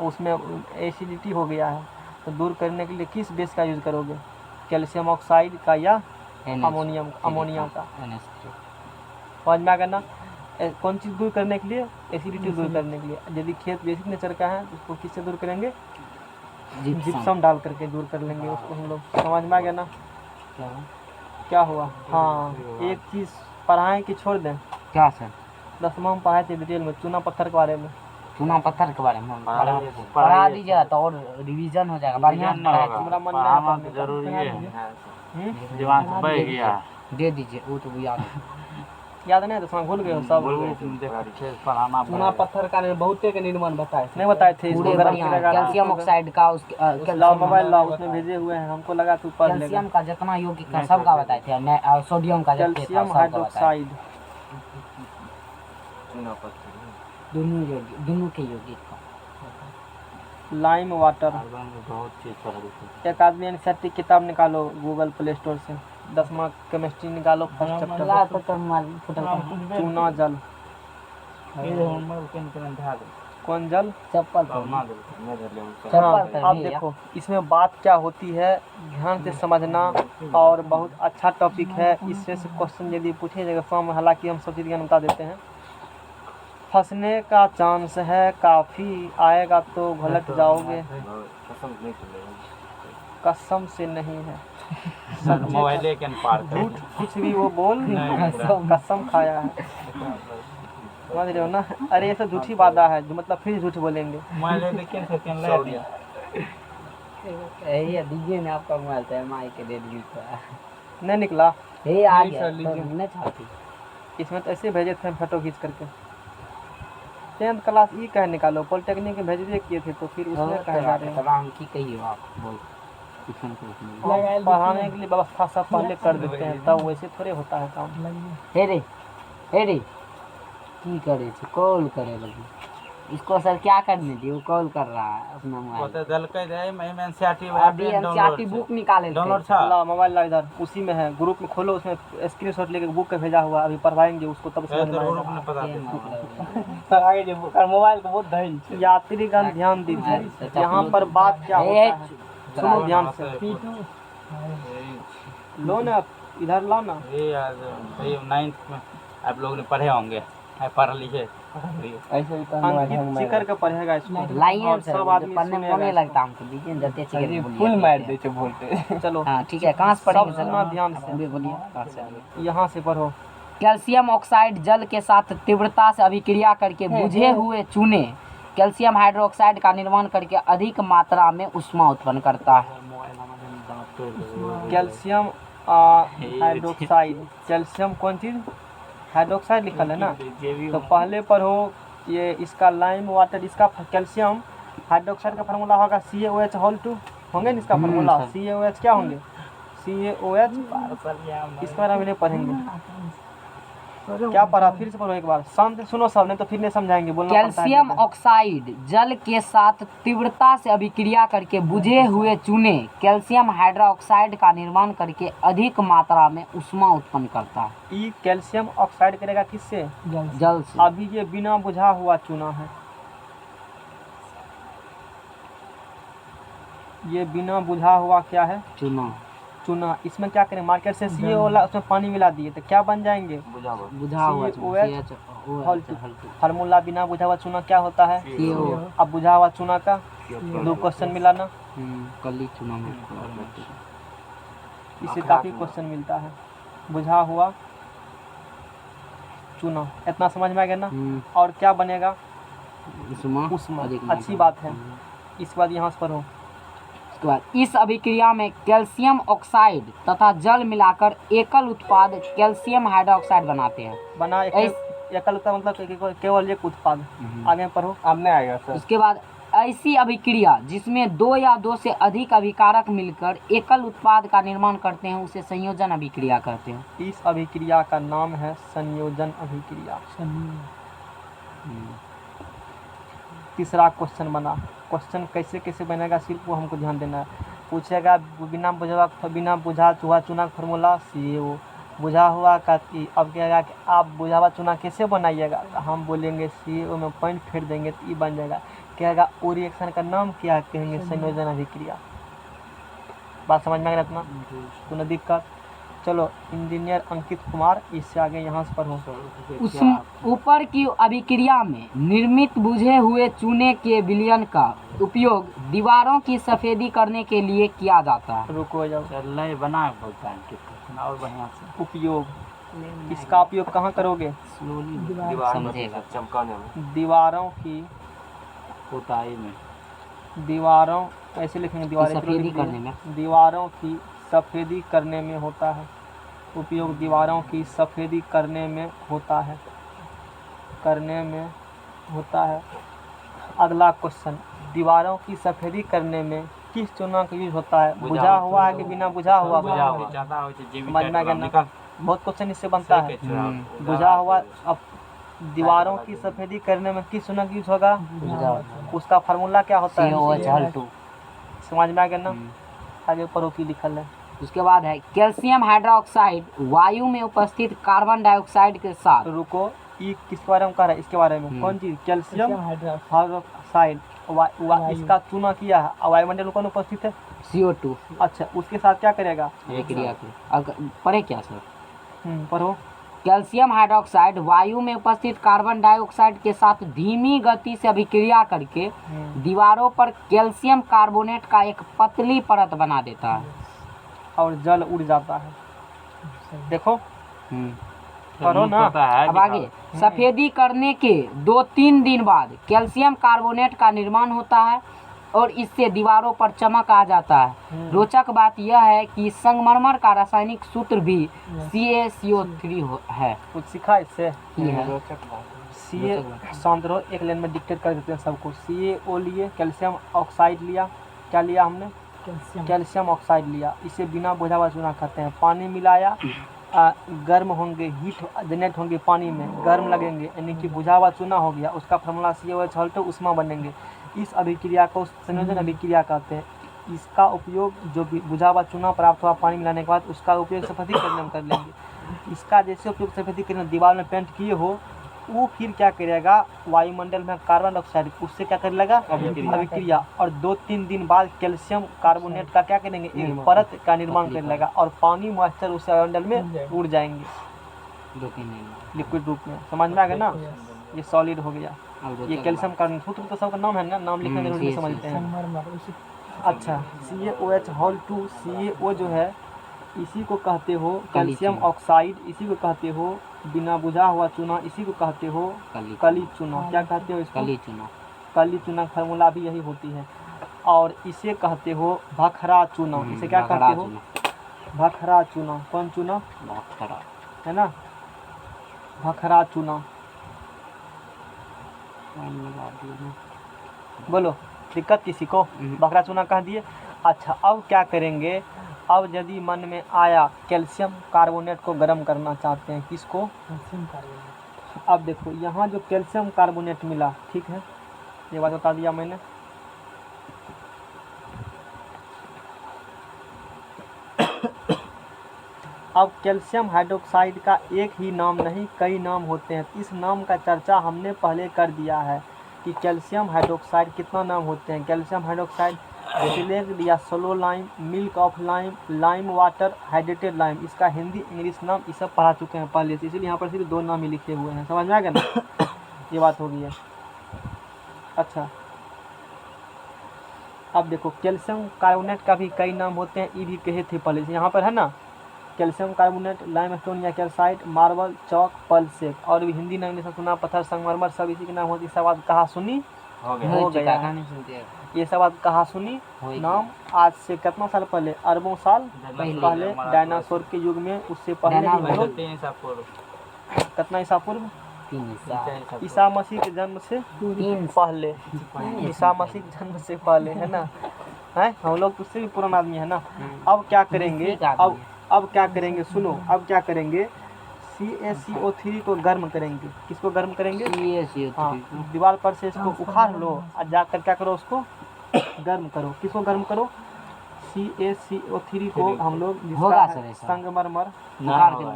उसमें एसिडिटी हो गया है, तो दूर करने के लिए किस बेस का यूज़ करोगे, कैल्शियम ऑक्साइड का या अमोनिया का। समझ में आ गया ना। कौन चीज़ दूर करने के लिए, एसिडिटी दूर करने के लिए। यदि खेत बेसिक नेचर का है तो उसको किससे दूर करेंगे, जिप्सम डाल करके दूर कर लेंगे उसको हम लोग। समझ में आ गया ना। क्या हुआ, हाँ एक चीज़ पढ़ाएं कि छोड़ दें। क्या सर? 10वां में पढ़ाए थे डिटेल में चूना पत्थर के बारे में। चूना पत्थर के बारे में पढ़ा दीजिए तो और रिवीजन हो जाएगा। बढ़िया से पढ़ाया तुम्हारा मन पढ़ाना नहीं तो जरूरी है। है। दिमाग से बह गया। दे दीजिए, वो तो याद है। याद नहीं है तो भूल गए हो सब। पढ़ाना चूना पत्थर का बहुते के निर्माण बताए नहीं बताए थे, पूरे इसको बढ़िया कैल्शियम ऑक्साइड का उसके लाओ मोबाइल लाओ, उसमें भेजे हुए हैं, हमको लगा तू पढ़ लेगा। कैल्शियम का जितना यौगिक का सबका बताए थे, और सोडियम का जितना कैल्शियम सबका बताए। हाइड्रोक्साइड दोनों के यौगिक का। Lime water. बहुत चीज पढ़ ली। एक आदमी एनसीईआरटी किताब निकालो गूगल प्ले स्टोर से, 10वां केमिस्ट्री निकालो फर्स्ट चैप्टर, चूना जल। कौन जल, चप्पल अब देखो इसमें बात क्या होती है, ध्यान से समझना, और बहुत अच्छा टॉपिक है। इससे से क्वेश्चन यदि पूछे जाएगा फॉर्म, हालांकि हम सब चीज़ ज्ञान बता देते हैं। फंसने का चांस है काफ़ी, आएगा तो गलत जाओगे, कसम से नहीं है। मोबाइल के पार झूठ कुछ भी वो बोल, कसम खाया है। समझ रहे हो ना। अरे ये सब झूठी वादा है, जो मतलब फिर झूठ बोलेंगे। मोबाइल देखें सेकंड ला दिया। यही दीजिए ना आपका मोबाइल तो MI के दे दीजिए। नहीं निकला, ये आ गया तो नहीं चाहती। इसमें तो ऐसे भेजे थे फोटो खींच करके। 10th क्लास ई कहे निकालो, पॉलिटेक्निक में भेजबे किए थे तो फिर उसमें कहे जा रहे हैं। हम की कहिए आप बोल पढ़ाने के लिए व्यवस्था सब पहले कर देते हैं, तब वैसे थोड़े होता है काम। हे रे की करे छे, कॉल करे लगी। इसको सर क्या करने दिए, वो कॉल कर रहा है अपना मोबाइल। ओते दलकै दे मैं एनसीईआरटी अभी एनसीईआरटी बुक निकाले डाउनलोड था। ला मोबाइल ला इधर, उसी में है, ग्रुप में खोलो, उसमें स्क्रीनशॉट लेके बुक का भेजा हुआ, अभी पढ़वाएंगे उसको तब समझ में ग्रुप आएगा। में पता आगे जो मोबाइल को बहुत धैर्य। यात्रीगण ध्यान दीजिए, यहाँ पर बात क्या होता है, सुनो ध्यान से। लो ना इधर लाओ ना। ये यार ये 9th में आप लोग ने पढ़े होंगे, पढ़ लीजिए। ऐसे अंकित चिकर का पढ़ेगा इसको, लाइए और सर, सब आदमी पढ़ने में नहीं लगता हमको। दीजिए जते चिकर फुल मार दे छे बोलते। चलो हां ठीक है, कहां से पढ़ेंगे सब सुनना ध्यान से। बोलिए कहां से आगे। यहाँ से पढ़ो। कैल्शियम ऑक्साइड जल के साथ तीव्रता से अभिक्रिया करके बुझे हुए चूने कैल्शियम हाइड्रोक्साइड का निर्माण करके अधिक मात्रा में ऊष्मा उत्पन्न करता है। कैल्शियम हाइड्रोक्साइड, कैल्शियम कौन चीज़, हाइड्रोक्साइड लिखल है ना, तो पहले पर हो ये इसका लाइम वाटर, इसका कैल्शियम हाइड्रोक्साइड का फार्मूला होगा CaOH होल 2 होंगे ना, इसका फार्मूला CaOH क्या होंगे, CaOH, इसके बारे में नहीं पढ़ेंगे, क्या पढ़ा फिर से पढ़ो एक बार, शांत से सुनो सब, नहीं तो फिर नहीं समझाएंगे, बोलना पड़ता है। कैल्शियम ऑक्साइड जल के साथ तीव्रता से अभिक्रिया करके बुझे हुए चूने कैल्शियम हाइड्रोक्साइड का निर्माण करके अधिक मात्रा में ऊष्मा उत्पन्न करता है। ये कैल्शियम ऑक्साइड करेगा किससे, जल से। अभी ये बिना बुझा हुआ चूना है, ये बिना बुझा हुआ क्या है, चूना, चूना। इसमें क्या करें, मार्केट से CaO वाला उसमें पानी मिला दिए तो क्या बन जाएंगे, बुझा हुआ बुझा हुआ चूना, CaOH होल 2। फार्मूला बिना बुझा हुआ चूना क्या होता है, CO, अब बुझा हुआ चूना का 2 क्वेश्चन मिला ना, कली चूना में इससे काफ़ी क्वेश्चन मिलता है, बुझा हुआ चूना, इतना समझ में आ गया ना। और क्या बनेगा, ऊष्मा, ऊष्मा, अधिक अच्छी बात है। इसके बाद यहाँ से पढ़ो, उसके बाद इस अभिक्रिया में कैल्शियम ऑक्साइड तथा जल मिलाकर एकल उत्पाद कैल्शियम हाइड्रोक्साइड बनाते हैं। बना एकल उत्पाद मतलब केवल एक उत्पाद। आगे पढ़ो, अब नहीं आएगा सर। उसके बाद ऐसी अभिक्रिया जिसमें 2 या 2 से अधिक अभिकारक मिलकर एकल उत्पाद का निर्माण करते हैं उसे संयोजन अभिक्रिया कहते हैं। इस अभिक्रिया का नाम है संयोजन अभिक्रिया। तीसरा क्वेश्चन बना, क्वेश्चन कैसे कैसे बनेगा सिर्फ वो हमको ध्यान देना है। पूछेगा बिना बुझा हुआ चूना का फार्मूला CaO, बुझा हुआ का अब कहेगा कि आप बुझा हुआ चूना कैसे बनाइएगा, तो हम बोलेंगे CaO में पॉइंट फेर देंगे तो ये बन जाएगा। कहेगा वो रिएक्शन का नाम क्या कहेंगे, संयोजन अभिक्रिया। बात समझ में आ गया इतना, तो न दिक्कत। चलो इंजीनियर अंकित कुमार, इससे आगे यहाँ से पढ़ो। उस ऊपर की अभिक्रिया में निर्मित बुझे हुए चूने के विलयन का उपयोग दीवारों की सफेदी करने के लिए किया जाता है। रुको जाओ, चल बना बोलता है और बढ़िया से उपयोग, इसका उपयोग कहाँ करोगे, दीवार समझेगा। पर चमकाने में, दीवारों की, पुताई में, दीवारों ऐसे लिखेंगे, दीवारें सफेदी करने में, दीवारों की सफेदी करने में होता है। उपयोग दीवारों की सफेदी करने में होता है, करने में होता है। अगला क्वेश्चन, दीवारों की सफेदी करने में किस चूना का यूज होता है, बुझा हुआ है कि बिना बुझा हुआ। समझ में आ गया ना, बहुत क्वेश्चन इससे बनता है। बुझा हुआ, अब दीवारों की सफेदी करने में किस चूना का यूज होगा, उसका फार्मूला क्या होता है, CaOH होल 2। समझ में आ गया ना। आगे पढ़ो की लिखल है। उसके बाद है कैल्शियम हाइड्रोक्साइड वायु में उपस्थित कार्बन डाइऑक्साइड के साथ। रुको, ये किस बारे में कह रहा है, इसके बारे में कौन चीज, कैल्शियम हाइड्रोक्साइड इसका चूना किया है, वायुमंडल में कौन उपस्थित है, CO2 अच्छा, उसके साथ क्या करेगा, अभिक्रिया के पढ़े क्या सर। पढ़ो। कैल्शियम हाइड्रोक्साइड वायु में उपस्थित कार्बन डाइऑक्साइड के साथ धीमी गति से अभिक्रिया करके दीवारों पर कैल्शियम कार्बोनेट का एक पतली परत बना देता है और जल उड़ जाता है। देखो पढ़ो ना, अब आगे सफेदी करने के 2-3 दिन बाद कैल्शियम कार्बोनेट का निर्माण होता है और इससे दीवारों पर चमक आ जाता है। रोचक बात यह है कि संगमरमर का रासायनिक सूत्र भी CaCO3 है। कुछ सीखा इससे, ही है। शांत रहो, एक लाइन में डिक्टेट कर देते हैं सबको। CaO लिए, कैल्शियम ऑक्साइड लिया, क्या लिया हमने, कैल्शियम ऑक्साइड लिया, इसे बिना बुझा हुआ चूना कहते हैं। पानी मिलाया, गर्म होंगे, हीट जनरेट होंगे पानी में, गर्म लगेंगे, यानी कि बुझा हुआ चूना हो गया, उसका फार्मूला CaOH होल 2, ऊष्मा बनेंगे। इस अभिक्रिया को संयोजन अभिक्रिया कहते हैं। इसका उपयोग जो बुझा हुआ चूना प्राप्त हुआ पानी मिलाने के बाद उसका उपयोग सफेदी करने में कर लेंगे। इसका जैसे उपयोग सफेदी करने दीवार में पेंट किए हो, वो फिर क्या करेगा, वायुमंडल में कार्बन डाइऑक्साइड उससे क्या कर लेगा, अभिक्रिया, और 2-3 दिन बाद कैल्शियम कार्बोनेट का क्या करेंगे, एक परत का निर्माण कर लेगा और पानी मॉइस्चर उस वायुमंडल में उड़ जाएंगे लिक्विड रूप में। समझ में आ गया ना, ये सॉलिड हो गया। ये कैल्शियम कार्बोनेट सूत्र तो सबका नाम है ना, नाम लिखने में जरूरी समझते हैं। अच्छा, CaOH होल 2, CaO जो है इसी को कहते हो कैल्शियम ऑक्साइड, इसी को कहते हो बिना बुझा हुआ चूना, इसी को कहते हो कली चूना। क्या कहते हो इसको, कली चूना। काली चूना का फार्मूला भी यही होती है। और इसे कहते हो भखरा चूना। इसे क्या कहते हो? भखरा चूना। कौन चूना? भखरा है ना, भखरा चूना। बोलो, दिक्कत किसी को? भखरा चूना कह दिए। अच्छा, अब क्या करेंगे? अब यदि मन में आया कैल्शियम कार्बोनेट को गर्म करना चाहते हैं, किसको? Calcium carbonate. अब देखो यहाँ जो कैल्शियम कार्बोनेट मिला, ठीक है, ये बात बता दिया मैंने। अब कैल्शियम हाइड्रोक्साइड का एक ही नाम नहीं, कई नाम होते हैं। इस नाम का चर्चा हमने पहले कर दिया है कि कैल्शियम हाइड्रोक्साइड कितना नाम होते हैं। कैल्शियम हाइड्रोक्साइड डिस्टिलेट या solo lime, milk of lime, lime water, hydrated lime. इसका हिंदी इंग्लिश नाम ये सब पढ़ा चुके हैं पहले से, इसलिए यहाँ पर सिर्फ 2 नाम ही लिखे हुए हैं। समझ में आ गया ना? ये बात हो गई है। अच्छा, अब देखो कैल्शियम कार्बोनेट का भी कई नाम होते हैं, ये भी कहे थे पहले से। यहाँ पर है ना, कैल्शियम कार्बोनेट, लाइमस्टोन या कैल्साइट, मार्बल, चौक, पल्सेट। और भी हिंदी नाम जैसे चूना पत्थर, संगमरमर, सब इसी के नाम होती है। सब बात कहा सुनी हो गया। हो गया है। कहानी सुनते हैं। ये सब बात कहा सुनी नाम। आज से कितना साल पहले? अरबों साल पहले डायनासोर के युग में, उससे पहले भी हम लोग कितना ईसा पूर्व? 3 साल। ईसा मसीह के जन्म से पहले, ईसा मसीह के जन्म से पहले, है ना? है, हम लोग तो उससे भी पुराना आदमी है ना। अब क्या करेंगे? अब क्या करेंगे? सुनो, अब क्या करेंगे? CaCO3 को गर्म करेंगे। किसको गर्म करेंगे? हाँ, दीवार पर से इसको उखाड़ लो और जाकर क्या करो? उसको गर्म करो। किसको गर्म करो? CaCO3 को हम लोग होगा जिसका सर ऐसा? संगमरमर होगा।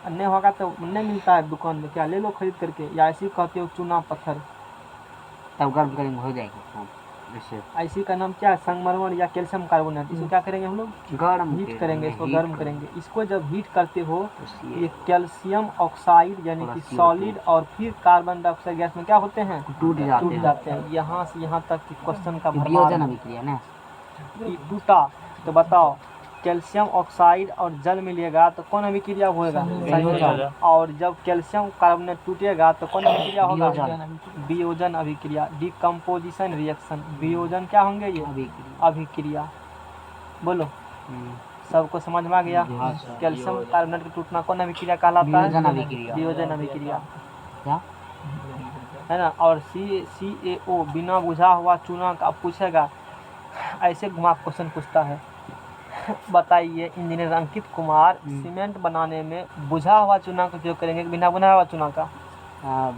नहीं होगा तो नहीं मिलता है दुकान में, क्या ले लो खरीद करके, या ऐसी कहते हो चूना पत्थर। तब गर्म करेंगे, हो जाएगा। ऐसी का नाम क्या है? संगमरमर या कैल्शियम कार्बोनेट। इसको क्या करेंगे हम लोग? गर्म हीट करेंगे, इसको गर्म करेंगे। इसको जब हीट करते हो, ये कैल्शियम ऑक्साइड यानी कि सॉलिड और फिर कार्बन डाइऑक्साइड गैस में क्या होते हैं? टूट जाते हैं। यहाँ से यहाँ तक कि क्वेश्चन का भरमार वियोजन अभिक्रिया ना। ये टूटा तो बताओ, कैल्शियम ऑक्साइड और जल मिलेगा तो कौन अभिक्रिया होगा? संयोजन। और जब कैल्शियम कार्बोनेट टूटेगा तो कौन अभिक्रिया होगा? वियोजन। वियोजन अभिक्रिया, डिकम्पोजिशन रिएक्शन। वियोजन क्या होंगे? ये अभिक्रिया। बोलो, सबको समझ में आ गया? हाँ सर। कैल्शियम कार्बोनेट का टूटना कौन अभिक्रिया कहलाता वियोजन है? अभिक्रिया। वियोजन अभिक्रिया, क्या? है ना। और CaO बिना बुझा हुआ चूना का, अब पूछेगा ऐसे घुमा क्वेश्चन पूछता है, बताइए इंजीनियर अंकित कुमार सीमेंट बनाने में बुझा हुआ चूना का उपयोग करेंगे कि बिना बुझा हुआ चूना का?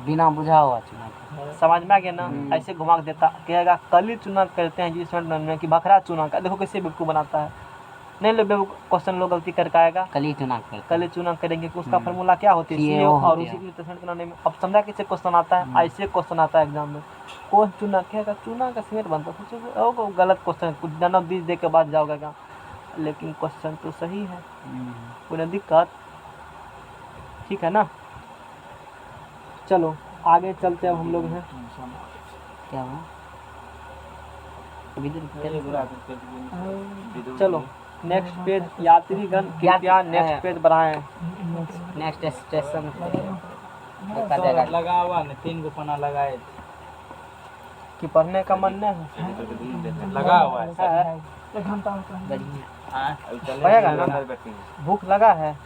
बिना बुझा हुआ चूना का। समझ में आ गया ना? ऐसे घुमा के देता, कहेगा कली चूना करते हैं जी सीमेंट बनाने में कि भखरा चूना का। देखो कैसे बेवकूफ़ बनाता है। नहीं लो बेवकूफ़, क्वेश्चन लोग गलती करके आएगा। कली चूना करते हैं। कली चूना करेंगे कि उसका फार्मूला क्या होती है? CaO और होती उसी है। के सीमेंट बनाने में अब समझा कैसे क्वेश्चन आता है? ऐसे क्वेश्चन आता है एग्जाम में। कौन चूना कहेगा? चूना का सीमेंट बनता है। सोचो गलत क्वेश्चन, कुछ जन्म बीज दे के बाद जाओगे क्या? लेकिन क्वेश्चन तो सही है, कोई दिक्कत? ठीक है ना? चलो आगे चलते हैं। अब हम लोग हैं, क्या हुआ? चलो नेक्स्ट पेज। यात्रीगण कृपया नेक्स्ट पेज बढ़ाएं। नेक्स्ट स्टेशन लगा हुआ ना, 3 गो पन्ना लगाए कि पढ़ने का मन नहीं है? लगा हुआ है। पढ़ेगा ना? भूख लगा है?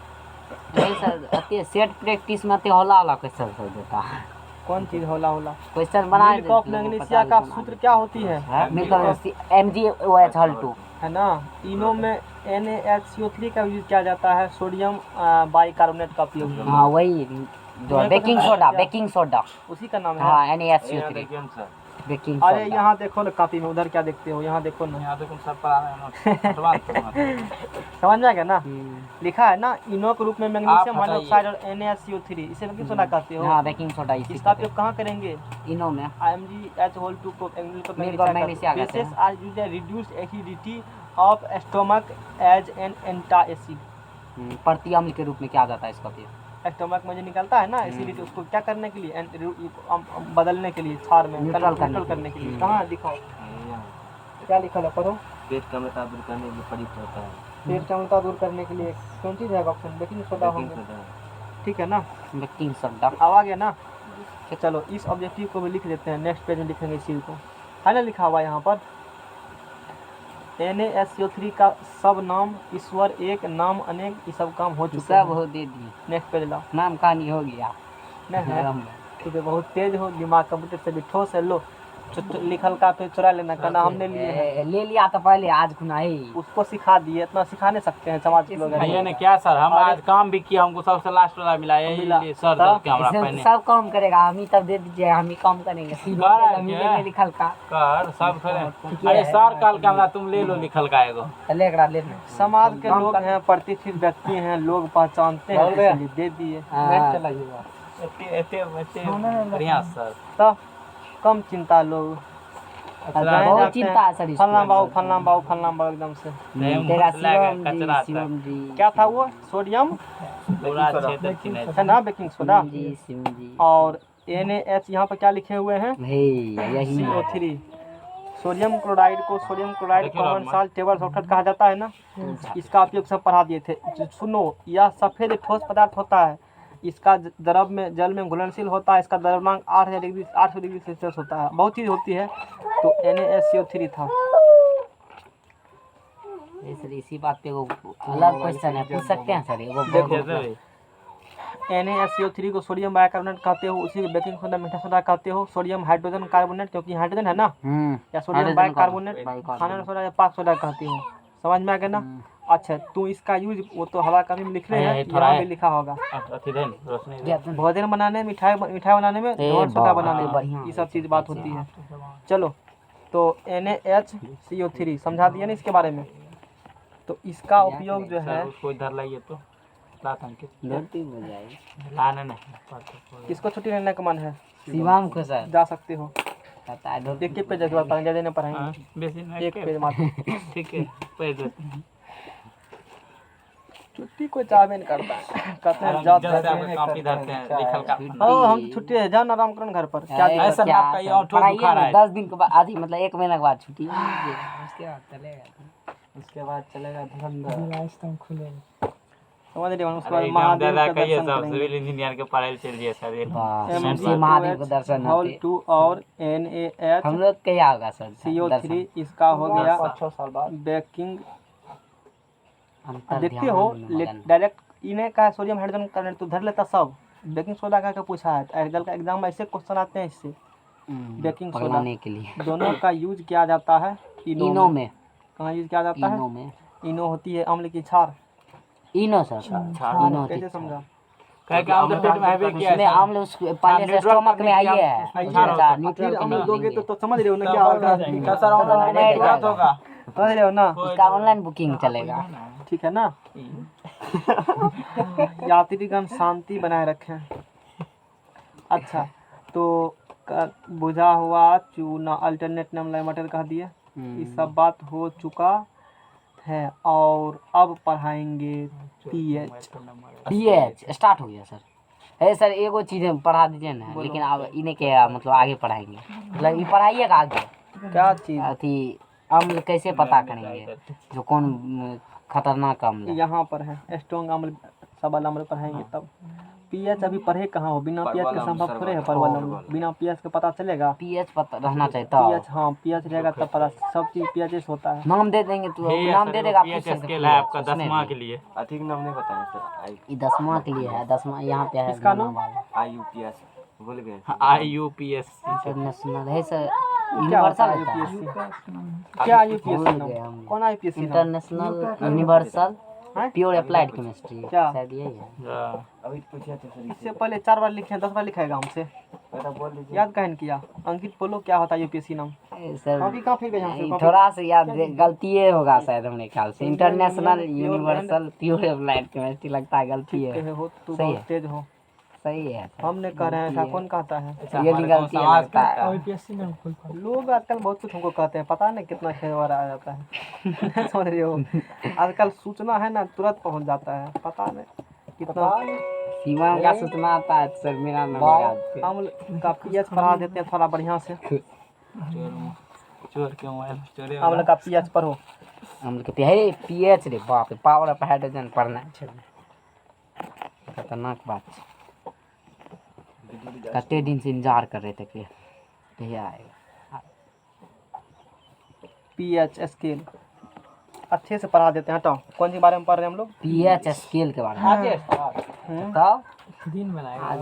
नहीं सर, अते सेट प्रैक्टिस में ते होला होला क्वेश्चन सब देता है। कौन चीज होला होला? क्वेश्चन बना मिल्क ऑफ मैग्नीशिया का सूत्र क्या होती है? MgOH2 है ना। इनो में NaHCO3 का यूज किया जाता है, सोडियम बाइकार्बोनेट का उपयोग। हाँ वही जो बेकिंग सोडा उसी का नाम है। हाँ NaHCO3 बेकिंग अरे सोडा। यहाँ देखो ना कॉपी में, उधर क्या देखते हो? यहाँ देखो ना, यहाँ देखो सब पढ़ा रहे हैं। समझ में आ गया ना? लिखा है ना, इनो के रूप में मैग्नीशियम आप हाइड्रोक्साइड और NaHCO3, इसे बेकिंग सोडा कहते हो। हाँ बेकिंग सोडा इसका उपयोग कहाँ करेंगे? इनो में MgH2 को मैग्नीशिया कहते bases हैं। are used to reduce acidity of stomach as an antacid। प्रति अम्ल के रूप में क्या जाता है इसका उपयोग? स्टमक में जो निकलता है ना एसिडिटी, उसको क्या करने के लिए? बदलने के लिए, क्षार में न्यूट्रल करने के लिए। कहाँ दिखाओ, क्या लिखा है? पढ़ो। पेट का अम्लता दूर करने के लिए प्रयुक्त होता है। पेट की अम्लता दूर करने के लिए कौन चीज़ है ऑप्शन? बेकिंग सोडा होंगे, ठीक है ना? Baking soda. अब आ गया ना? तो चलो इस ऑब्जेक्टिव को भी लिख देते हैं, नेक्स्ट पेज में लिखेंगे इसी को, है ना लिखा हुआ यहाँ पर। NaSCO3 का सब नाम ईश्वर एक, नाम अनेक, ये सब काम हो चुका सब है। हो दे दिए, नेक्स्ट पेज लाओ। नाम कहानी हो गया। नहीं है ठीक है, बहुत तेज हो, दिमाग कंप्यूटर से भी ठोस है। लो लिखल का फिर चुरा लेना, कहना हमने लिए हैं। ले लिया तो पहले आज खुना ही उसको सिखा दिए, इतना सिखा नहीं सकते हैं समाज के लोग। भैया ने क्या सर, हम आज काम भी किया, हमको सबसे लास्ट वाला मिला, मिला। यही सर तब? के हमरा पहने सब काम करेगा, हम ही तब दे दीजिए, हम ही काम करेंगे। क्या? लिखल का कर सब करे। ठीके अरे है। सर कल के हमरा तुम ले लो लिखल का एगो। चले एकरा लेना। समाज के लोग हैं, प्रतिष्ठित व्यक्ति हैं, लोग पहचानते हैं, इसलिए दे दिए। एते बढ़िया सर। तब कम चिंता लोग बहुत चिंता है सर। फलना बाबू फलना बाबू फलना बाबू एकदम से। तेरा कचरा शिवम जी क्या था वो? सोडियम पूरा क्षेत्र चिन्ह है ना, बेकिंग सोडा। जी शिवम जी और NaH यहाँ पर क्या लिखे हुए हैं? यही CO3। सोडियम क्लोराइड को सोडियम क्लोराइड देखिए common normal. Salt table shortcut कहा जाता है ना। इसका उपयोग सब पढ़ा दिए थे। सुनो, यह सफेद ठोस पदार्थ होता है, इसका द्रव में जल में घुलनशील होता है, इसका द्रव्यमान 800 डिग्री सेल्सियस होता है। बहुत चीज़ होती है। तो NaSCO3 था। सर इसी बात पे वो अलग क्वेश्चन है, पूछ सकते हैं सर? वो देखो, NaSCO3 को सोडियम बाइकार्बोनेट कहते हो, उसी को बेकिंग सोडा मीठा सोडा कहते हो। सोडियम हाइड्रोजन कार्बोनेट क्योंकि हाइड्रोजन है ना, या सोडियम बाइकार्बोनेट खाने सोडा या पाक सोडा कहते हो। समझ में आ गया ना? अच्छा, तू इसका यूज वो तो हवा का भी लिख रहे हैं, यहाँ भी लिखा होगा। अथी देन रोशनी भोजन बनाने, मिठाई बनाने में, धोन सोडा बनाने बढ़िया। में, ये सब चीज़ बात होती है। चलो, तो NaHCO3 समझा दिया ना इसके बारे में। तो इसका उपयोग जो है, उसको इधर लाइए तो रात अंकित गलती हो जाएगी। लाना नहीं किसको छुट्टी लेने का मन है शिवम को सर जा सकते हो। पता है एक पेज के बाद ज़्यादा नहीं पढ़ाएंगे, बेसी नहीं एक पेज मात्र। ठीक है पैदल छुट्टी कोई चाहबे नहीं करता है, कहते हैं जात कॉपी धरते हैं लिखल का। हाँ हम छुट्टी है, जान आराम करो घर पर। क्या दिक्कत ऐसा है? ना आपका ये ऑटो दुखा रहा है। 10 दिन के बाद आधी मतलब 1 महीने के बाद छुट्टी उसके बाद चलेगा। उसके बाद चलेगा समझ रहे हो? उसके बाद अरे महादेव दादा का कहिए दर्शन सब करेंगे। सिविल इंजीनियर के पढ़ाई चल दिए सर ये श्री महादेव के दर्शन होल होते 2 और NaH हम लोग क्या होगा सर? CO3 इसका हो गया बेकिंग। देखते हो डायरेक्ट इन्हें का सोडियम हाइड्रोजन कार्बोनेट तो धर लेता सब। बेकिंग सोडा का पूछा है, एग्जाम का एग्जाम में ऐसे क्वेश्चन आते हैं इससे। बेकिंग सोडा पकड़ने के लिए दोनों का यूज किया जाता है इनो में। कहाँ यूज किया जाता इनो है? में इनो होती है अम्ल की क्षार। इनो सर इनो होती कैसे है। समझा? कह के हम तो पेट में हैवे किया उसमें है अम्ल उसको पहले से स्टोमक में आई है। फिर अम्ल दोगे तो समझ रहे हो ना क्या होगा? क्या सर ऑनलाइन बात होगा समझ रहे हो ना? इसका ऑनलाइन बुकिंग चलेगा। ठीक है ना? यात्रीगण शांति बनाए रखें। अच्छा, तो बुझा हुआ चूना अल्टरनेट नाम मटर कह दिए। ये सब बात हो चुका है और अब पढ़ाएंगे पीएच स्टार्ट हो गया सर। है सर एगो चीज़ पढ़ा दीजिए ना, लेकिन अब इन्हें क्या मतलब आगे पढ़ाएंगे, मतलब ये पढ़ाइएगा आगे क्या चीज़? अथी अम्ल कैसे पता करेंगे जो कौन खतरनाक अम्ल है। यहाँ पर है स्ट्रॉन्ग अम्ल सबल अम्ल पढ़ाएंगे तब। पीएच अभी पढ़े कहाँ हो? बिना पीएच के संभव थोड़े है परवल अम्ल। बिना पीएच के पता चलेगा? पीएच पता रहना चाहिए तब। पीएच हाँ पीएच रहेगा तब पता, सब चीज़ पीएच से होता है। नाम दे देंगे तो नाम दे देगा। पीएच स्केल है आपका 10वां के लिए। अधिक नाम नहीं बताया सर। ये 10वां के लिए है। 10वां यहाँ पे है। इसका नाम? IUPS भूल गए। IUPS इंटरनेशनल है सर। क्या होता यूनिवर्सल है होता है। यूपीएससी? क्या यूपीएससी नाम? कौन IUPSC नाम? इंटरनेशनल यूनिवर्सल हैं? प्योर अप्लाइड केमिस्ट्री क्या? शायद यही है। अभी पूछा था सर इससे पहले 4 बार लिखे हैं, 10 बार लिखाएगा हमसे, पता बोल लीजिए। याद कहीं किया? अंकित बोलो क्या होता है यूपीएससी नाम? सर अभी कहाँ फिर गए हमसे? थोड़ा सा याद गलती होगा शायद हमने ख्याल से। International universal pure applied chemistry लगता है गलती है। कहे हो तू सही बहुत तेज हो। सही है सर। हमने कह रहे हैं ऐसा कौन कहता है? ये भी गलती है लगता है। लोग आजकल बहुत कुछ हमको कहते हैं, पता नहीं कितना खेलवाड़ा आ जाता है। समझ रहे हो? आजकल सूचना है ना तुरंत पहुंच जाता है, पता नहीं कितना। सीमा का सूचना आता है सर। मेरा नाम याद है। हम का पीएच पढ़ा देते हैं थोड़ा बढ़िया से। चोर के मोबाइल चोरी हम लोग का पीएच पढ़ो। हम लोग के पीएच रे बाप रे, पावर ऑफ हाइड्रोजन पढ़ना है। खतरनाक बात है। कते दिन से इंतजार कर रहे थे कि भैया आएगा। पीएच स्केल अच्छे से पढ़ा देते हैं। हटाओ, कौन सी बारे में पढ़ रहे हैं हम लोग? पीएच स्केल के बारे में। हम्म। तब दिन बनाएगा आज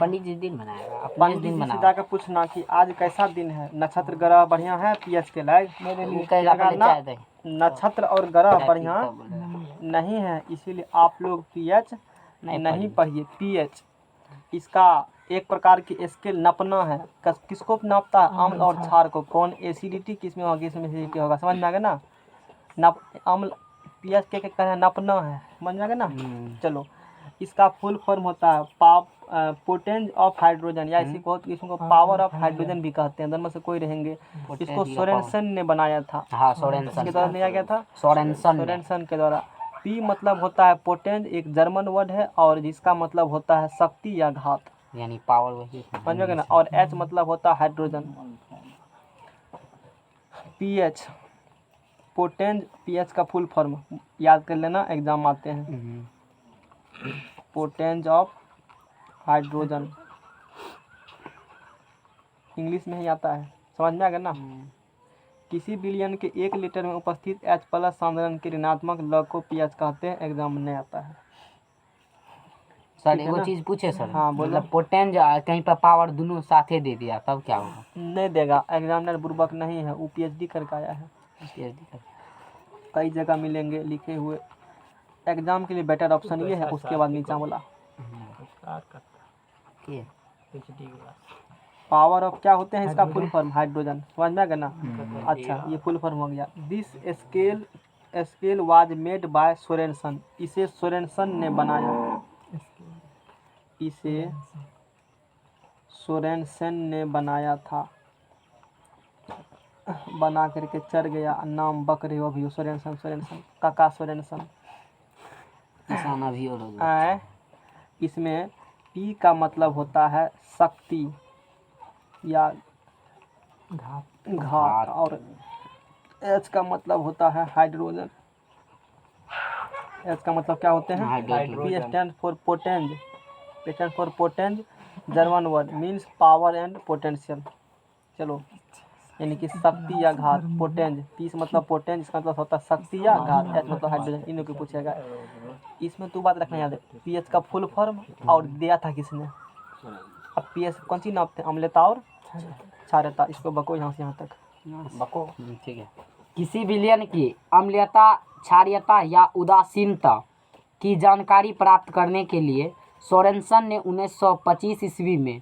पंडित जी दिन बनाएगा, अपने पंडित दिन जी से बनाओ। जाकर पूछना कि आज कैसा दिन है, नक्षत्र ग्रह बढ़िया है, पीएच के लायक मेरे लिए कहेगा कहेगा पहले ना, चाय दे। नक्षत्र और ग्रह चाय बढ़िया पीता बोलेगा। नहीं है, इसीलिए आप लोग पीएच नहीं पढ़िए। पीएच इसका एक प्रकार की स्केल नापना है। किसको नापता है? अम्ल और क्षार को। कौन एसिडिटी किसमें होगी, इसमें एसिडिटी होगा, समझ में आ गया ना। नाप अम्ल पीएच के कहते हैं नापना है, समझ में आ गया ना। चलो, इसका फुल फॉर्म होता है पोटेंज ऑफ हाइड्रोजन, या इसी को इसको पावर ऑफ हाइड्रोजन भी कहते हैं। दोनों में से कोई रहेंगे। इसको सोरेनसन ने बनाया था। हाँ, सोरेनसन के द्वारा लिया गया था, सोरेनसन के द्वारा। पी मतलब होता है पोटेंज, एक जर्मन वर्ड है, और जिसका मतलब होता है शक्ति या घात, यानी पावर वही समझोगे ना। और एच मतलब होता है हाइड्रोजन। पीएच पोटेंज, पीएच का फुल फॉर्म याद कर लेना, एग्जाम आते हैं। पोटेंज ऑफ हाइड्रोजन इंग्लिश में ही आता है, समझ में आ गया ना। किसी विलयन के 1 लीटर में उपस्थित H+ सांद्रण के ऋणात्मक लॉग को पीएच कहते हैं, एग्जाम में नहीं आता है। सर ठीक है वो ना? चीज पूछे सर। हाँ, बोलो। मतलब पोटेंज कहीं पर पावर दोनों साथे दे दिया तब क्या होगा? नहीं देगा, एग्जामिनर बुर्बक नहीं है, वो पीएचडी करके आया है। PhD कर। कई जगह मिलेंगे लिखे हुए। एग्जाम के लिए बेटर ऑप्शन ये है, उसके बाद नीचा वाला। के पावर ऑफ क्या होते हैं इसका फुल फॉर्म? हाइड्रोजन, समझ में आ गया ना। अच्छा, ये फुल फॉर्म हो गया। This scale was made by Sorensen, इसे सोरेनसन ने बनाया। इसे सोरेनसन ने बनाया था, बना करके चढ़ गया, नाम बकरे हो भी सोरेनसन, काका सोरेनसन। किसान अभी और आए, इसमें पी का मतलब होता है शक्ति या घात, और एच का मतलब होता है हाइड्रोजन। एच का मतलब क्या होते हैं? P stand for potenz, German word means power and potential. चलो, यानी कि शक्ति या घात। पोटेंज, पी से मतलब पोटेंज, इसका मतलब होता है शक्ति या घात, एच मतलब हाइड्रोजन। इन लोग को पूछेगा। इसमें तू बात रखना याद है, पीएच का फुल फॉर्म और दिया था किसने। अब पीएच कौन सी नापते हैं? अम्लता और क्षारता। इसको बको यहाँ से यहाँ तक बको। ठीक है। किसी विलयन की अम्लता, क्षारीयता या उदासीनता की जानकारी प्राप्त करने के लिए सोरेनसन ने 1925 ईस्वी में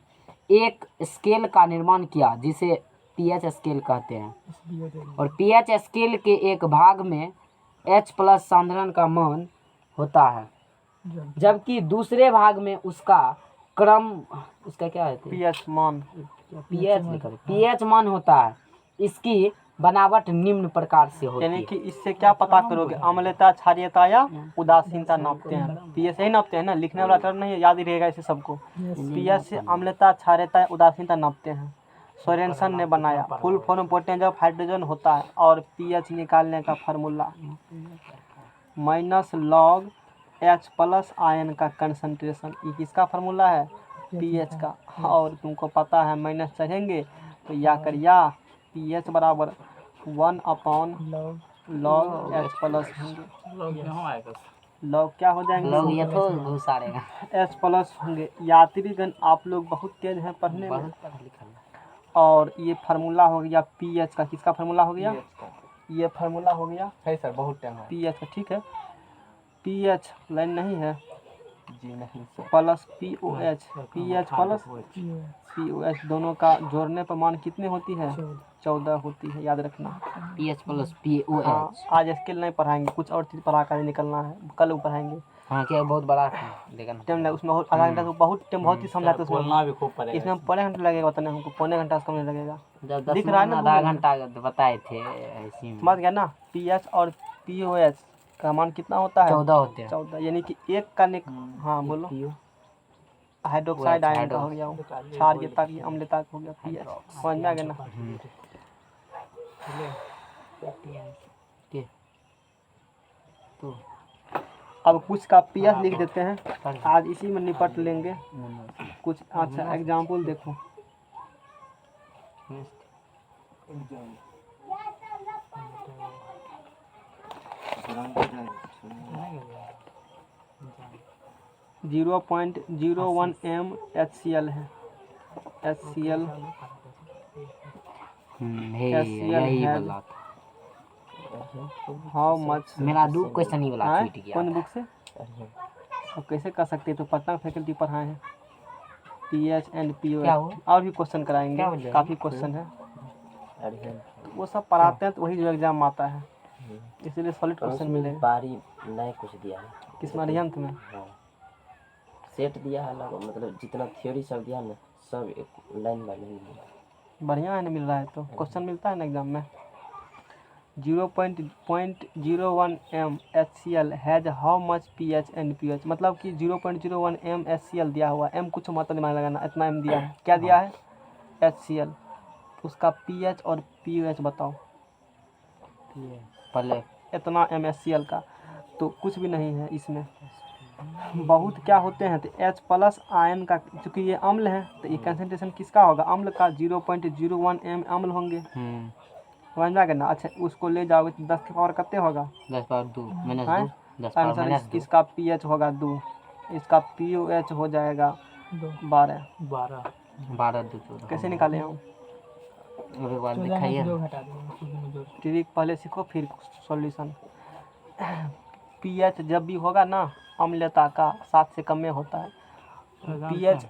एक स्केल का निर्माण किया जिसे पीएच स्केल कहते हैं। और पीएच स्केल के एक भाग में H+ सांद्रण का मान होता है, जबकि दूसरे भाग में उसका क्रम, उसका क्या है? पीएच मान, पीएच मान होता है। इसकी बनावट निम्न प्रकार से होती यानी है। कि इससे क्या पता करोगे? अम्लता, क्षारीयता या उदासीनता नापते हैं। पीएच यही नापते हैं ना, लिखने वाला टर्म नहीं है, याद ही रहेगा इसे सबको। पीएच से अम्लता, क्षारीयता, उदासीनता नापते हैं। सोरेनसन ने बनाया। फुल फॉर्म पोटेंज ऑफ हाइड्रोजन होता है। और पीएच निकालने का फार्मूला -log H+ आयन का कंसंट्रेशन, ये किसका फार्मूला है? पीएच का। और तुमको पता है माइनस चढ़ेंगे तो या कर या पीएच बराबर 1/log H+ होंगे। लॉग क्या हो जाएंगे? लोग ये तो घुसारेगा। H+ होंगे। यात्रीगण आप लोग बहुत तेज हैं पढ़ने में। बहुत पढ़ा लिखा है। और ये फार्मूला हो गया पीएच का। किसका फार्मूला हो गया? ये फार्मूला हो गया है सर, बहुत टाइम है पीएच का। ठीक है, पीएच लाइन नहीं है, जी नहीं sir. Plus pOH, pH plus pOH, दोनों का जोड़ने पर मान कितने होती है? 14 होती है, याद रखना। पीएच प्लस हाँ, पीओएच। आज स्केल नहीं पढ़ाएंगे, कुछ और चीज़ पढ़ा कर निकलना है, कल वो पढ़ाएंगे। हाँ, क्या बहुत बड़ा है, देखा ना। टाइम लगे उसमें, आधा घंटा तो बहुत टाइम, बहुत ही समझाते उसमें। बोलना भी खूब पड़ेगा। इसमें पौने घंटा लगेगा, उतना हमको पौने घंटा से कम नहीं लगेगा। जब दिख 10 रहा है ना, आधा घंटा बताए थे ऐसी में। समझ गया ना। पीएच और पीओएच का मान कितना होता है? 14 होते हैं। 14, यानी कि एक का हाँ बोलो। हाइड्रोक्साइड आयन का हो गया, वो क्षारीयता की, अम्लता का हो गया पीएच। समझ में आ गया ना। के तो अब कुछ का पीएच लिख देते हैं, आज इसी में निपट लेंगे। कुछ अच्छा एग्जाम्पल देखो। जीरो 0.01 m HCl है। HCl यही है। वाला हाउ मच मेरा 2 क्वेश्चन ही वाला छूट गया। कौन बुक से? अब कैसे कर सकते हैं, तो पटना फैकल्टी पढ़ाए हैं। पीएच एंड पीओ क्या हुआ? और भी क्वेश्चन क्या कराएंगे, बोल काफ़ी क्वेश्चन है। तो वो सब पढ़ाते हैं तो वही जो एग्जाम आता है, इसीलिए सॉलिड क्वेश्चन मिलेगा। बारी नहीं कुछ दिया है किस अरिहंत में? हाँ सेट दिया है अलग, मतलब जितना थ्योरी सब दिया ना सब एक लाइन बाय लाइन दिया। बढ़िया है ना, मिल रहा है तो क्वेश्चन मिलता है ना एग्जाम में। 0.01 m HCl has how much pH and pH, मतलब कि 0.01 m HCl दिया हुआ, m कुछ मतलब दिमाग लगाना, इतना m दिया है। क्या दिया है? HCl। उसका pH और pH बताओ। पहले इतना m HCl का तो कुछ भी नहीं है इसमें। बहुत क्या होते हैं, तो H+ आयन का, चूँकि ये अम्ल है तो ये कंसंट्रेशन किसका होगा? अम्ल का। 0.01 m अम्ल होंगे, समझ में आ गया ना। अच्छा उसको ले जाओगे तो 10 के पावर कितने होगा? 10/2 -2 हैं? 10 पावर आंसर -2 इसका pH होगा 2, इसका pOH हो जाएगा 12। 12 2 14 कैसे निकाले हम? एक बार दिखाइए। ट्रिक पहले सीखो फिर सॉल्यूशन। pH जब भी होगा ना अम्लता का 7 से कम में होता है। pH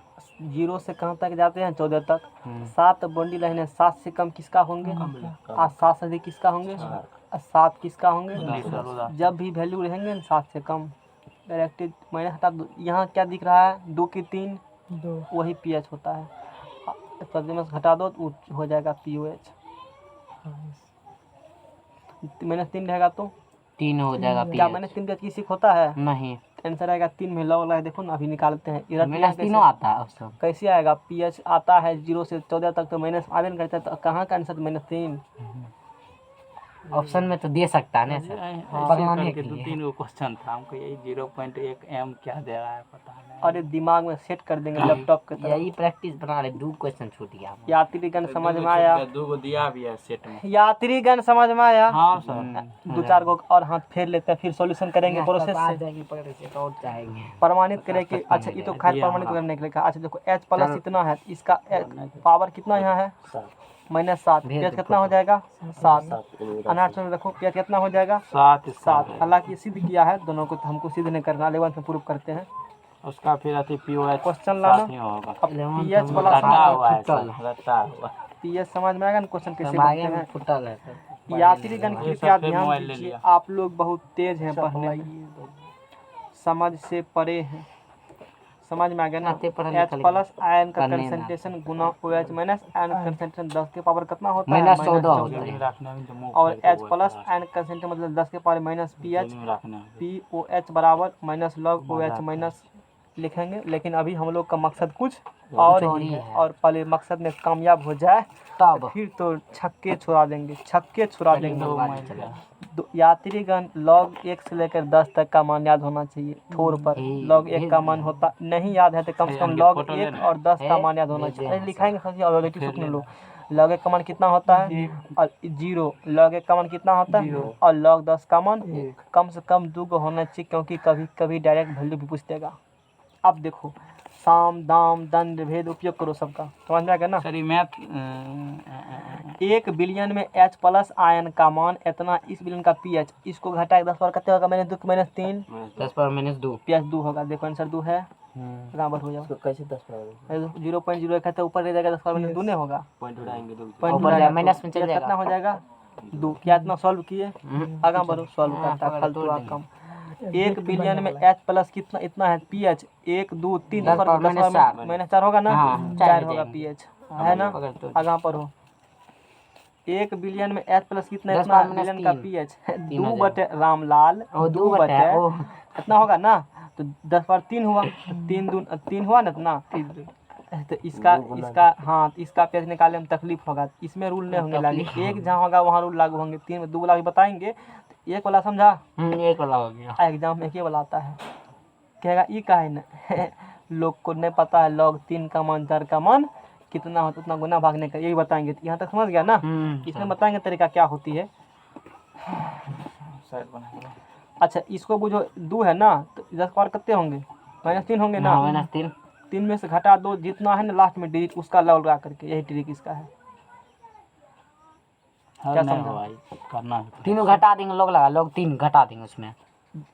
0 से कहाँ तक जाते हैं? 14 तक। 7 बॉन्डिल लाइन है, 7 से कम किसका होंगे? और 7 से अधिक किसका होंगे? 7 किसका होंगे? जब भी वैल्यू रहेंगे ना 7 से कम, डायरेक्टेड मैंने हटा दो। यहाँ क्या दिख रहा है? 2 की 3 वही pH होता है। प्रतिमस घटा दो तो हो जाएगा pOH। -3 रहेगा तो 3 हो जाएगा क्या pH। -3 pH किसी होता है? नहीं आंसर आएगा 3 में लॉग लगा, देखो ना अभी निकालते हैं। -3 आता है सब। कैसे आएगा? pH आता है 0 से 14 तक तो माइनस आवे नहीं करता है, तो कहाँ का आंसर -3? ऑप्शन में तो दे सकता है ना सर, बनाने के लिए। 2-3 क्वेश्चन था, हमको यही 0.1 m क्या दे रहा है पता नहीं। अरे दिमाग में सेट कर देंगे लैपटॉप के तरह। यही प्रैक्टिस बना रहे। 2 क्वेश्चन छूट गया। यात्रीगण समझ में आया? 2 दिया भी है सेट में। यात्रीगण समझ में आया? हाँ सर। 2-4 गो और हाथ फेर लेते हैं, फिर सॉल्यूशन करेंगे प्रोसेस से। और चाहेंगे प्रमाणित करें कि अच्छा ये तो खैर प्रमाणित करने के लिए कहा। अच्छा देखो H+ इतना है, इसका पावर कितना यहाँ है? -7। pH कितना हो जाएगा? 7। अनार्थ में रखो pH कितना हो जाएगा? 7। हालांकि सिद्ध किया है दोनों को, तो हमको सिद्ध नहीं करना, 11th में प्रूव करते हैं। उसका फिर अति pOH क्वेश्चन लाना। होगा। अब pH वाला रटा समझ, हुआ है सर, रटा हुआ। pH समझ में आएगा ना क्वेश्चन कैसे सब आगे बनते में हैं? फुटल है सर। यात्रीगण ये कृपया सब फिर ध्यान मोबाइल ले दीजिए, लिया। आप लोग बहुत तेज हैं पढ़ने में, समझ से परे हैं। समझ में आ गया ना? आते पढ़ा लिखा H+ आयन का करने में कंसंट्रेशन गुना OH माइनस आयन कंसंट्रेशन 10 के पावर कितना होता है? -14 -14। होता है। रखने में जो मुंह और खोल के H+ बोलता है। आयन कंसंट्रेशन मतलब 10 के पावर माइनस pH जेल में रखने में। pOH बराबर माइनस log OH माइनस लिखेंगे। लेकिन अभी हम लोग का मकसद कुछ और ही है, और पहले मकसद में कामयाब हो जाए तब फिर तो छक्के छुड़ा देंगे, छक्के छुड़ा देंगे। दो माइल का। यात्रीगण log 1 से लेकर 10 तक का मान याद होना चाहिए। ठोर पर log 1 का मान होता नहीं याद है तो कम से कम log 1 और 10 का मान याद होना चाहिए। अरे लिखाएंगे समझिए, और सुन लो। log 1 का मान कितना होता है? और 0। log 1 का मान कितना होता है? और log 10 का मान कम से कम 2 को होना चाहिए, क्योंकि कभी कभी डायरेक्ट वैल्यू भी पूछ देगा। अब देखो साम दाम दंड भेद उपयोग करो सबका, समझ में आ गया ना? सर ये मैथ 1 बिलियन में H+ आयन का मान इतना, इस बिलियन का pH, इसको घटाए 10 पर कितने होगा? -2 -3 10 पर -2 pH 2 होगा। देखो आंसर 2 है, बराबर हो जाओ। तो कैसे 10 पर 0.01 कहते ऊपर ले जाएगा, 10 पर -2 नहीं होगा। पॉइंट उड़ाएंगे तो पॉइंट ऊपर उड़ाएगा माइनस तो में चल pH जाएगा। कितना हो जाएगा? 2। क्या इतना सॉल्व किए? आगे बढ़ो, सॉल्व करता है फालतू रकम। 1 बिलियन में H+ कितना इतना है pH? 1 2 3 10 पर -4 होगा ना? हाँ, 4 हो होगा जाएंगे। pH, है ना? आगे पर हो। 1 बिलियन में H+ कितना 10 इतना पर बिलियन का -3 pH? तीन 2 हो बटे रामलाल, और 2 2 बटे बटे इतना होगा ना, तो 10 पर 3 हुआ, 3 हुआ ना इतना। तो इसका हाँ, तो इसका pH निकालने में तकलीफ होगा, इसमें रूल नहीं होंगे लागू। एक जहाँ होगा वहाँ रूल लागू होंगे। 3 में 2 वाला भी बताएंगे। तो 1 वाला समझा? एक वाला हो गया। एग्जाम में 1 वाला आता है, कहेगा ई का है ना लोग को नहीं पता है log 3 का मान 4 का मान कितना होता है, उतना गुना भागने का, यही बताएंगे। यहाँ तक समझ गया ना? इसमें बताएंगे तरीका क्या होती है। साइड बना दो। अच्छा इसको वो जो 2 है ना, तो 10 पावर कितने होंगे? -3 होंगे ना? -3 3 में से घटा दो जितना है ना लास्ट में डिजिट, उसका लॉग लगा करके, यही ट्रिक इसका है। हाँ, क्या नहीं समझा? भाई करना है। तीनों घटा देंगे, लॉग लगा, log 3 घटा देंगे उसमें।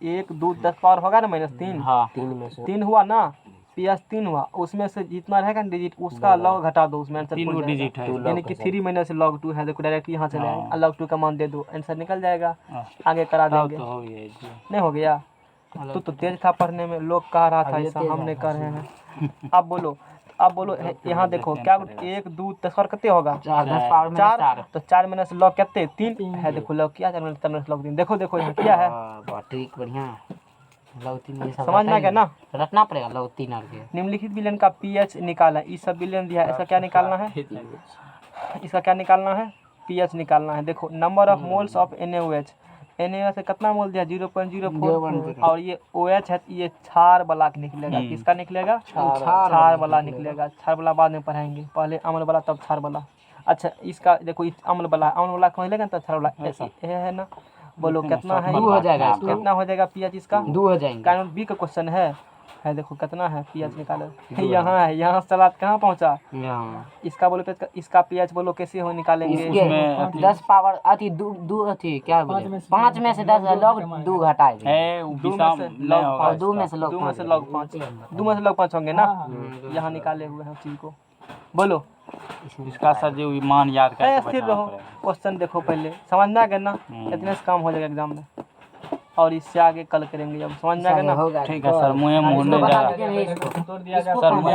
1 2 10 पावर होगा ना -3, हाँ 3 में से 3 हुआ ना, PS 3 हुआ, उसमें से जितना रहेगा ना डिजिट उसका लॉग घटा दो, उसमें आंसर 3 खुल गो जाएगा। डिजिट है। यानी कि 3 - log 2 है, देखो डायरेक्ट यहाँ चले हाँ। आएंगे, log 2 का मान दे दो, आंसर निकल जाएगा। हाँ। आगे करा तब देंगे। तो हो गया जी। नहीं हो गया? तो तेज था पढ़ने में, लोग कह रहा था अब ये ऐसा, तेज हम नहीं है। कर रहे हैं। अब बोलो यहाँ देखो क्या 1 2 10 और कितने होगा? 4 10 पावर में 4। तो 4 में से log कितने? 3 है, देखो log किया, 4 में से log 3, देखो देखो यहाँ किया है। ट्रिक बढ़िया है। log 3 ये सब समझ में आ गया ना? रटना पड़ेगा log 3 और के। निम्नलिखित विलयन का pH निकाला, इस सब विलयन दिया है, इसका क्या निकालना है? इसका क्या निकालना है? pH निकालना है। देखो number of moles of NaOH, NaOH से कितना मोल दिया? 0.04, और ये OH है, ये क्षार वाला निकलेगा। किसका निकलेगा? क्षार वाला निकलेगा। क्षार वाला बाद में पढ़ाएंगे, पहले अम्ल वाला तब क्षार वाला। अच्छा इसका देखो, इस अम्ल वाला समझ लेगा, तब क्षार वाला ये है ना। बोलो कितना है? 2 हो जाएगा इसका। कितना हो जाएगा pH इसका? 2 हो जाएंगे। कानून बी का क्वेश्चन है देखो कितना है pH निकालो। यहाँ है, यहाँ सलाद कहाँ पहुँचा? यहाँ इसका बोलो तो इसका pH बोलो कैसे हो निकालेंगे? इसके 10 पावर अति 2 अति क्या बोले, 5 में से 10 log 2 घटा देंगे। है 2 में से log और 2 में से log 2 में से 5 log 5, 2 में से log 5 होंगे ना। यहाँ निकाले हुए हैं उस चीज को। बोलो इसका सर जो मान याद करके स्थिर बैठाना रहो, पड़ेगा। क्वेश्चन देखो पहले, समझ में आ गया ना? इतने से काम हो जाएगा एग्जाम में, और इससे आगे कल करेंगे। अब समझ में आ गया ना? होगा। ठीक है सर, मुझे मुंह इसको नहीं बता जा दीजिए इसको। सर मुझे